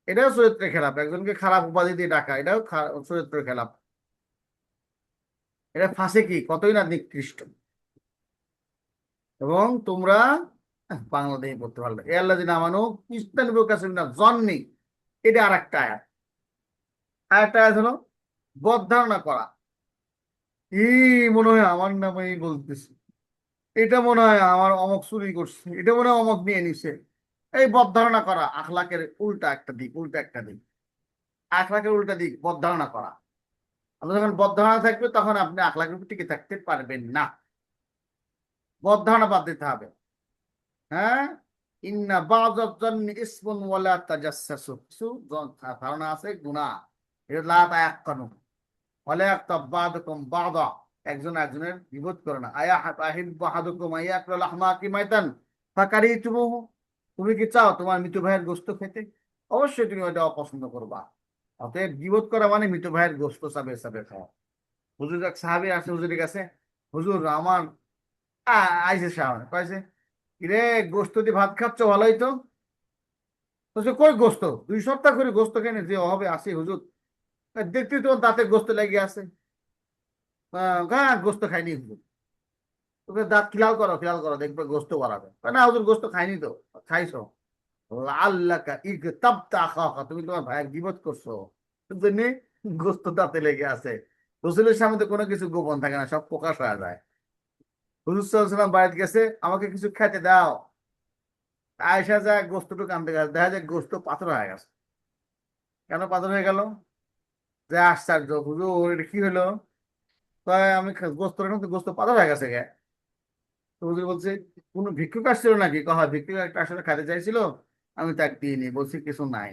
এটাও চরিত্রের খেলাপ। একজনকে খারাপ উপাধি দিয়ে ডাকা, এটাও চরিত্রের খেলাপ। এটা ফাঁসে কি কতই না নিকৃষ্ট। এবং তোমরা বাংলাদেশে পড়তে পারবে এ আল্লাহ দিন আমানো ইস্তান জন্নি। এটা আর একটা আয়াত। আয়াতটা আয়াত হলো বদ ধারণা করা। মনে হয় আমার নামেই বলতেছে, এটা মনে হয় আমার অমক চুরি করছে, এটা মনে হয় অমক নিয়ে নিছে। এই বদ ধারণা করা আখলাকের উল্টা একটা দিক, উল্টা একটা দিক। আখলাকের উল্টা দিক বদ ধারণা করা। আপনার যখন বদ ধারণা থাকবে তখন আপনি আখলাকের উপর টিকে থাকতে পারবেন না। বদ ধারণা বাদ দিতে হবে। হ্যাঁ, ইন্না বাযাজ্জান্নি ইসমুন ওয়ালা তাজাসসু। কিছু ধারণা আছে গুনাহ, এটা লা তায়াক্কানু ওয়ালা ইয়াক্তাব বাযুকুম বাযা। একজন একজনের বিরোধ করে না। আয়াহিব্বু আহাদুকুম আয়াকুলা লাহমা মাইতান ফাকারিতুমুহু। তুমি কি চাও তোমার মৃত ভাইয়ের গোশত খেতে? অবশ্যই তুমি ওটা অপছন্দ করবা। অতএব বিরোধ করা মানে মৃত ভাইয়ের গোশত চাবে চাবে খাওয়া। হুজুর এক সাহাবী আসে হুজুরের কাছে, হুজুর আমার আইসে সাহাবী কয়েছে, কিরে গোস্ত দিয়ে ভাত খাচ্ছ, ভালোই তো। বলছে কই গোস্ত, 2 সপ্তাহ করে গোস্ত খেয়ে যে হবে আসি হুজুর, দেখতে তোমার দাঁতে গোস্ত লেগে আছে। হ্যাঁ গোস্ত খাইনি হুজুর। তোকে দাঁত খিলাল করো দেখবে গোস্ত বাড়াবে। না হুজুর গোস্ত খাইনি তো। খাইছো, আল্লাহ তুমি তোমার ভাইয়ের বিপদ করছো, জন্য গোস্ত দাঁতে লেগে আছে। রসুলের সামনে তো কোনো কিছু গোপন থাকে না, সব প্রকাশ হয়ে যায়। হুজুর সাল্লাল্লাহু আলাইহি ওয়াসাল্লাম বাড়িতে গেছে, আমাকে কিছু খেতে দাও। আয়েশা যায় গোস্তটুকু আনতে গেছে, দেখা যায় গোস্ত পাথর হয়ে গেছে। কেন পাথর হয়ে গেল? যে আশ্চর্য হুজুর, এটা কি হলো? কয় আমি গোস্ত রাখলাম তো গোস্ত পাথর হয়ে গেছে গে। তো হুজুর বলছে, কোনো ভিক্ষুক আসছিল নাকি? কয় হ্যাঁ, ভিক্ষুক একটা আসলে খেতে চাইছিল, আমি তাক দিইনি, বলছি কিছু নাই।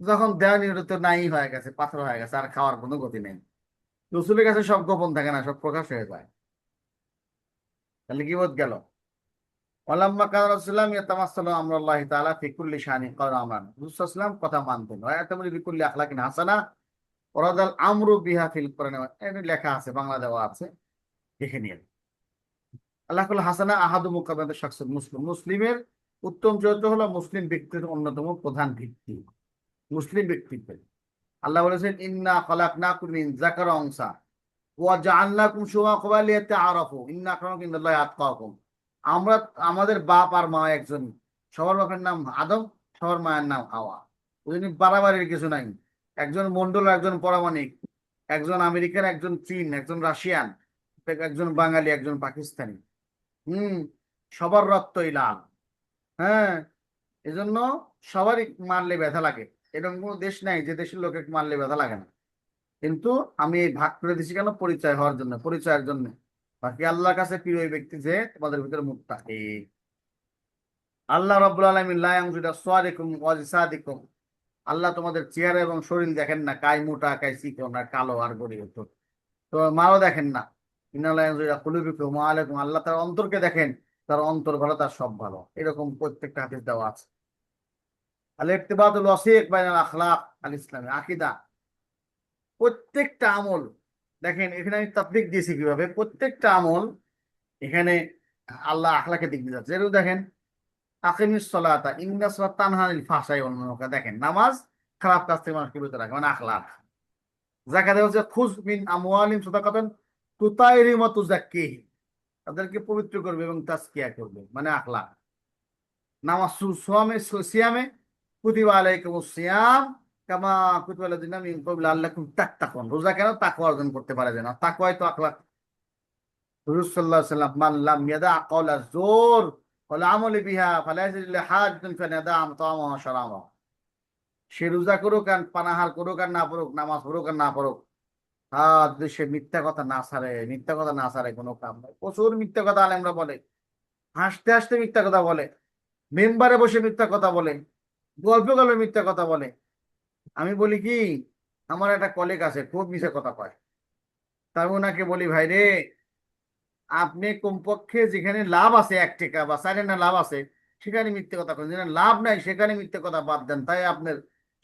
যখন দেওয়ানি ওটা তো নাই হয়ে গেছে, পাথর হয়ে গেছে, আর খাওয়ার কোনো গতি নেই। রসুলের কাছে সব গোপন থাকে না, সব প্রকাশ হয়ে যায়। তাহলে কি বোধ গেল? ওয়ালাম্মা কানা রাসূলুল্লাহ ইয়াতামাসসালু আমরাল্লাহি তাআলা ফি কুল্লি শানিন ক্বালা আমরান। রাসূল সাল্লাল্লাহু আলাইহি ওয়াসাল্লাম কথা মানতেন। ওয়া ইয়াতামিরু বিকুল্লি আখলাকিন হাসানা ওয়ারাদাল আমরু বিহা ফিল কোরআন। এটা লেখা আছে, বাংলা দেওয়া আছে, দেখে নিন। আল্লাহুল হাসানা আহাদু মুকাদ্দামাত শাখসুল মুসলিম। মুসলিমের উত্তম চরিত্র হলো মুসলিম ব্যক্তির অন্যতম প্রধান ভিত্তি। মুসলিম ব্যক্তিত্ব, আল্লাহ বলেছেন ইন্না খালাকনাকুম মিন যাকারিন ওয়া উনসা ওয়া জাআলনাকুম শুআবা লিতাআরাফু ইন্না আক্রামাকুম ইনদাল্লাহি আতকাকুম। আমরা, আমাদের বাপ আর মা একজন, সবার বাপের নাম আদম, সবার মায়ের নাম হাওয়া। ওই জন্য বাড়াবাড়ির কিছু নাই। একজন মন্ডল, একজন পরামাণিক, একজন আমেরিকান, একজন চীন, একজন রাশিয়ান, একজন বাঙালি, একজন পাকিস্তানি। হুম, সবার রক্তই লাল। হ্যাঁ, এজন্য সবারই মারলে ব্যথা লাগে। এরকম কোনো দেশ নাই যে দেশের লোকে মারলে ব্যথা লাগে না। কিন্তু আমি এই ভাগ করে দিছি কেন? পরিচয় হওয়ার জন্য, পরিচয়ের জন্য। বাকি আল্লাহর কাছে প্রিয় ওই ব্যক্তি যে তোমাদের ভিতরে মুত্তাকি। আল্লাহ রাব্বুল আলামিন লা ইয়ানজুরু ইলা সুওয়ারিকুম ওয়া আজসাদিকুম। আল্লাহ তোমাদের চেহারা এবং শরীর দেখেন না, কাই মোটা, কাই চিকন, আর কালো, আর গরিব। তো মাও দেখেন না। ইন্না লা ইয়ানজুরু ইলা কুলুবিকুম ওয়া আলাইকুম। আল্লাহ তার অন্তরকে দেখেন, তার অন্তর ভালো, তার সব ভালো। এরকম প্রত্যেকটা হাদিস দেওয়া আছে। আল ইরতিবাতুল ওয়াসিক বাইনাল আখলাক আল ইসলামী আকীদা। প্রত্যেকটা আমল, দেখেন এখানে আমি তাতবিক দিয়েছি কিভাবে। প্রত্যেকটা আমল এখানে আল্লাহ আখলাকের দিক দিয়ে যাচ্ছে। এরও দেখেন আকিমিস সালাতা ইন্নাস সালাতা তানহা আনিল ফাহশাই ওয়াল মুনকার। দেখেন নামাজ খারাপ কাজ থেকে মানুষকে বিরত রাখে, মানে আখলাক। যাকাতে হচ্ছে খুজ মিন আমওয়ালিহিম সাদাকাতান তুতাইহিরিম ওয়া তুযাক্কিহিম। তাদেরকে পবিত্র করবে এবং তাজকিয়া করবে, মানে আখলাক। নামাজ সিয়ামে কুতিবা আলাইকুমুস সিয়াম কামা কুতিবা আলাল্লাযিনা মিন ক্বাবলি লাআল্লাকুম তাত্তাকুন। রোজা কেন? তাকওয়া অর্জন করতে পারে যেন। তাকওয়াই তো আখলাক। হুজুর সাল্লাল্লাহু আলাইহি ওয়াসাল্লাম মান লাম ইয়াদা কাওলা যুর ওয়াল আমাল বিহা ফালাইসা লিল্লাহি হাজাতুন ফি আন ইয়াদা তা'আমাহু ওয়া শারাবাহু। সে রোজা করুক আর পানাহার করুক আর না পড়ুক, নামাজ পড়ুক আর না পড়ুক, আর যদি সে মিথ্যা কথা না ছাড়ে, মিথ্যা কথা না ছাড়ে কোনো কাম নাই। প্রচুর মিথ্যা কথা আলেমরা বলে, হাসতে হাসতে মিথ্যা কথা বলে, মেম্বারে বসে মিথ্যা কথা বলে, গল্প গল্পে মিথ্যা কথা বলে। আমি বলি কি, আমার একটা কলিগ আছে, খুব মিথ্যা কথা কয়। তাই ওনাকে বলি, ভাই রে, আপনি কমপক্ষে যেখানে লাভ আছে 1 টাকা বা 4 আনা লাভ আছে, সেখানে মিথ্যে কথা করেন। যেখানে লাভ নাই সেখানে মিথ্যে কথা বাদ দেন, তাই আপনার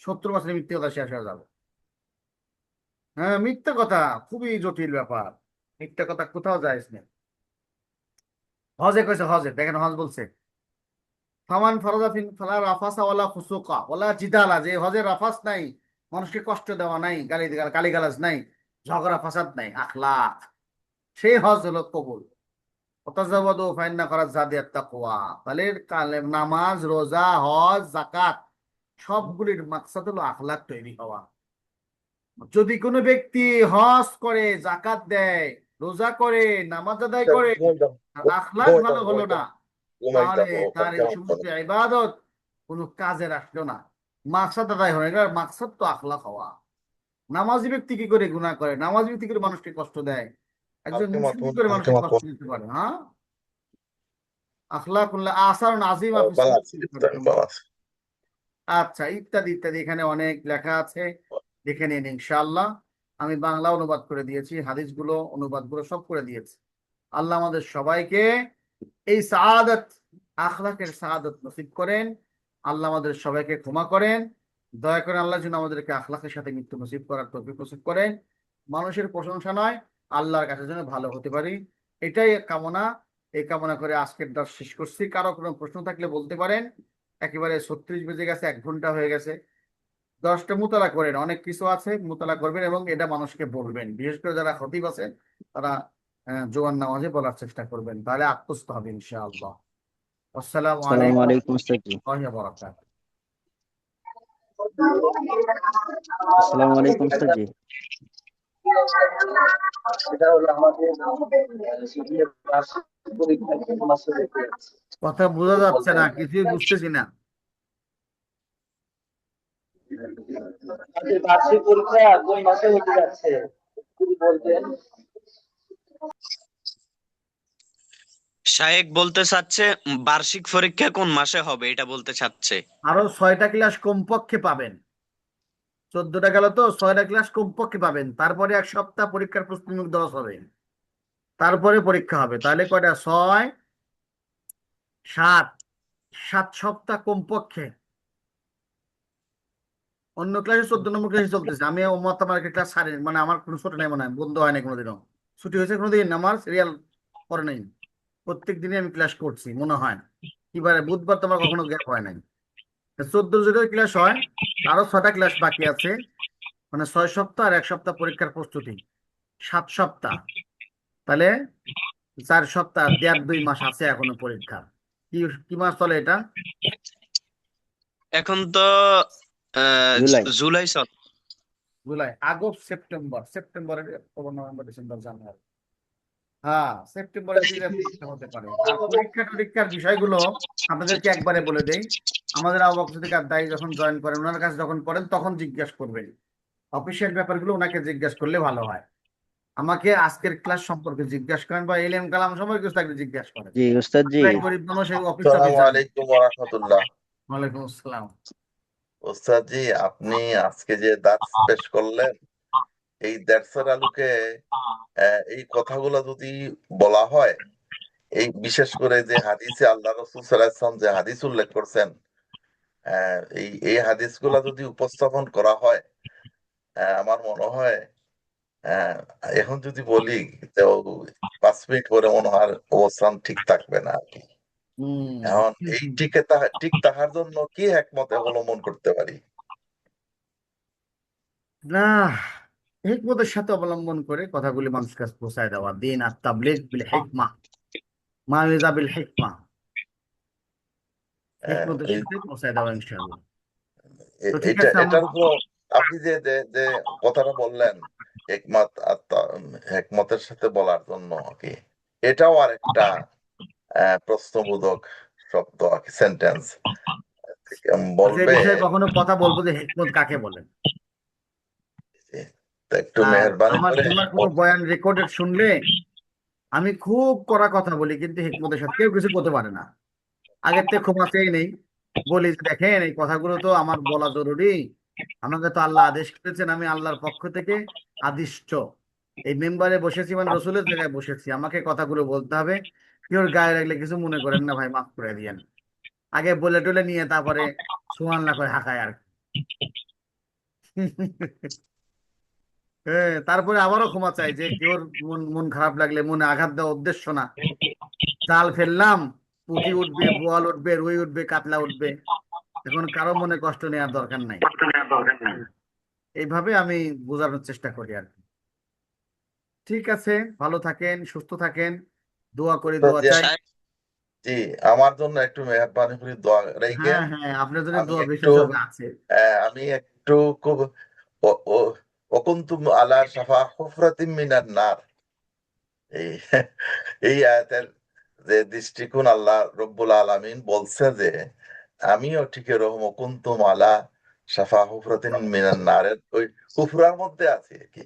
70 বছরের মিথ্যে কথা শেষ হয়ে যাবে। হ্যাঁ, মিথ্যে কথা খুবই জটিল ব্যাপার। মিথ্যে কথা কোথাও যায় না। হজে কইছে, হজে দেখেন, হজ বলছে ফামান ফরজা ফিল ফালা রাফাসা ওয়ালা ফুসুকা ওয়ালা জিদালা। যে হজে রাফাস নাই, মানুষকে কষ্ট দেওয়া নাই, গালিগালাজ নাই, ঝগড়া ফাসাদ নাই, আখলাক, সেই হজ হলো কবুল। ওতাজাওয়াদু ফাইন্না করা জাদিয়াত তাকওয়া। তাহলে নামাজ, রোজা, হজ, যাকাত সবগুলির মাকসাদ হলো আখলাক তৈরি হওয়া। যদি কোনো ব্যক্তি হজ করে, যাকাত দেয়, রোজা করে, নামাজ আদায় করে, আর আখলাক ভালো হলো না, তাহলে তার এই সমস্ত ইবাদত কোনো কাজে রাখলো না, মাকসাদ আদায় হয় না। মাকসাদ তো আখলাক হওয়া। নামাজি ব্যক্তি কি করে গুনাহ করে? নামাজি ব্যক্তি করে মানুষকে কষ্ট দেয়? একজন মুসলিম কি করে মানুষকে কষ্ট দিতে পারে? হ্যাঁ, আখলাকুল্লাহ আসারুন আযীমা ফিস সুন্নাহ। আচ্ছা, ইত্যাদি ইত্যাদি, এখানে অনেক লেখা আছে, দেখে নিন ইনশাআল্লাহ। আমি বাংলা অনুবাদ করে দিয়েছি, হাদিসগুলো অনুবাদগুলো সব করে দিয়েছি। আল্লাহ আমাদের সবাইকে এই সাআদাত, আখলাকের সাআদাত নসিব করেন। আল্লাহ আমাদের সবাইকে ক্ষমা করেন। দয়া করে আল্লাহ যেন আমাদেরকে আখলাকের সাথে মৃত্যু নসিব করার তৌফিক নসিব করেন। মানুষের প্রশংসা নয়, আল্লাহর কাছে যেন ভালো হতে পারি, এটাই কামনা। এই কামনা করে আজকের দর্শ শেষ করছি। কারো কোনো প্রশ্ন থাকলে বলতে পারেন। একেবারে 36 বেজে গেছে, 1 ঘন্টা হয়ে গেছে। 10টা মুতালা করেন, অনেক কিছু আছে, মুতালা করবেন এবং এটা মানুষকে বলবেন। বিশেষ করে যারা খতিব আছেন তারা জোয়ান নামাজে বলার চেষ্টা করবেন, তাহলে আত্মস্থ হবে ইনশাআল্লাহ। আসসালামু আসসালামু আলাইকুম আলাইকুম উস্তাদ জি। ওয়া রাহমাতুল্লাহি ওয়া বারাকাতুহু। আসসালামু আলাইকুম উস্তাদ জি। সেটা হলো আমাদের বার্ষিক পরীক্ষা কোন মাসে হতে যাচ্ছে। কথা বোঝা যাচ্ছে না, কিছুই বুঝতেছি না। আমাদের বার্ষিক পরীক্ষা কোন মাসে হতে যাচ্ছে যদি বলতেন। শায়েক বলতে চাচ্ছে বার্ষিক পরীক্ষা কোন মাসে হবে এটা বলতে চাচ্ছে। আরো 6টা ক্লাস কমপক্ষে পাবেন। 14টা গেল তো, 6টা ক্লাস কমপক্ষে পাবেন। তারপরে 1 সপ্তাহ পরীক্ষার প্রস্তুতিমূলক দরস হবে, তারপরে পরীক্ষা হবে। তাহলে কয়টা? 6, 7, 7 সপ্তাহ কমপক্ষে। অন্য ক্লাসে 14 নম্বর ক্লাসে চলতেছে। আমি ওমত আমার একটা ক্লাস সারি, মানে আমার কোনো ছুটি নাই, মনে হয় বন্ধ হয় না কোনোদিনও। ছুটি হয়েছে কোনোদিন আমার সিরিয়াল পরে নাই, প্রত্যেক দিনই আমি ক্লাস করছি মনে হয়। এবারে বুধবার তোমার কখনো গ্যাপ হয় নাই। 14 যদি ক্লাস হয়, আরো 6টা ক্লাস বাকি আছে, মানে 6 সপ্তাহ আর 1 সপ্তাহ পরীক্ষার প্রস্তুতি, 7 সপ্তাহ। তাহলে 4 সপ্তাহ, 1.5-2 মাস আছে এখনো পরীক্ষা। কি কি মাস চলে এটা? এখন তো জুলাই চল। জুলাই, আগস্ট, সেপ্টেম্বর, সেপ্টেম্বরের অক্টোবর, নভেম্বর, ডিসেম্বর, জানুয়ারি। হ্যাঁ, সেপ্টেম্বরের দিকে পরীক্ষা হতে পারে। আর পরীক্ষার বিষয়গুলো আপনাদেরকে একবারে বলে দেই। আমাদের আবু বকর সিদ্দিক আদ্দায়ী যখন জয়েন করেন, ওনার কাছে যখন পড়েন তখন জিজ্ঞেস করবেন। অফিসিয়াল ব্যাপারগুলো ওনাকে জিজ্ঞেস করলে ভালো হয়। আমাকে আজকের ক্লাস সম্পর্কে জিজ্ঞেস করেন বা এলএম কালাম সম্পর্কে কিছু থাকলে জিজ্ঞেস করেন। জি উস্তাদ জি। প্রায় গরিব মানুষ, এই অফিস আসসালামু টফিস জানে। আলাইকুম ওয়া রাহমাতুল্লাহ। ওয়ালাইকুম আসসালাম। ওস্তাদ জি, আপনি আজকে যে দার্স পেশ করলেন, এই দার্সের আলোকে এই কথাগুলো যদি বলা হয়, এই বিশেষ করে যে হাদিসে আল্লাহ রাসূল সাল্লাল্লাহু আলাইহি ওয়াসাল্লাম যে হাদিস উল্লেখ করছেন, এই হাদিসগুলো যদি উপস্থাপন করা হয়, আমার মনে হয় আহ, এখন যদি বলি তো 5 মিনিট পরে মনে হয় আর অবস্থান ঠিক থাকবে না আর কি। এখন এই ঠিক থাকার জন্য কি একমত অবলম্বন করতে পারি? না, হিকমতের সাথে অবলম্বন করে কথাগুলি মানুষের কাছে পৌঁছায় দেওয়া। দিন আর তাবলীগ বিল হিকমা, মাউইযা বিল হিকমা, হিকমতের এই সাথে পৌঁছায় দেওয়া ইনশাআল্লাহ। তো ঠিক এটা আছে, আমরা এটার উপর আপনি যে যে যে কথাটা বললেন, একমত একমতের সাথে বলার জন্য কি, এটাও আর একটা প্রশ্নবোধক শব্দ আর কি, সেন্টেন্স যে বলবে বিষয়ে কখনো কথা বলবো যে হিকমত কাকে বলে। যে, তা একটু আর মেহেরবানি আমার করে শোনা কোনো বয়ান রেকর্ডেড শুনলে আমি খুব কড়া কথা বলি, কিন্তু হিকমতের সাথে কেউ কিছু করতে পারে না। আগের থেকে ক্ষমা চেয়ে নেই, বলি যে, দেখেন এই কথাগুলো তো আমার বলা জরুরি। আমাকে তো আল্লাহ আদেশ করেছেন, আমি আল্লাহর পক্ষ থেকে আদিষ্ট এই মেম্বারে বসেছি, মানে রসুলের জায়গায় বসেছি, আমাকে কথাগুলো বলতে হবে। কেউ গায়ে রাখলে কিছু মনে করেন না ভাই, মাফ করে দিয়েন। আগে বলে টলে নিয়ে তারপরে সুবহানাল্লাহ করে হাঁকায় আর কি। হ্যাঁ, তারপরে আবারও ক্ষমা চাই যে কেউ মন মন খারাপ লাগলে, মনে আঘাত দেওয়া উদ্দেশ্য না। জাল ফেললাম, পুঁটি উঠবে, বোয়াল উঠবে, রুই উঠবে, কাতলা উঠবে, এখন কারো মনে কষ্ট নেওয়ার দরকার নাই। এইভাবে আমি বোঝানোর চেষ্টা করি আর কি। ঠিক আছে, ভালো থাকেন, সুস্থ থাকেন, দোয়া করি, দোয়া যে, চাই। জি, আমার জন্য একটু মেহেরবানি করে দোয়া রাখেন। হ্যাঁ হ্যাঁ, আপনার জন্য আমি দোয়া একটু বিশেষভাবে আছে। আমি একটু খুব ও- ও- ওকুনতুম আলা শাফা হুফরাতিম মিনান নার, এই এই আয়াতের যে দৃষ্টিকোণ, আল্লাহ রব্বুল আলামিন বলছে যে আমিও ঠিক এরকম কুনতুম আলা শাফা হুফরাতিন মিনান নারের ওই হুফরার মধ্যে আছি আর কি।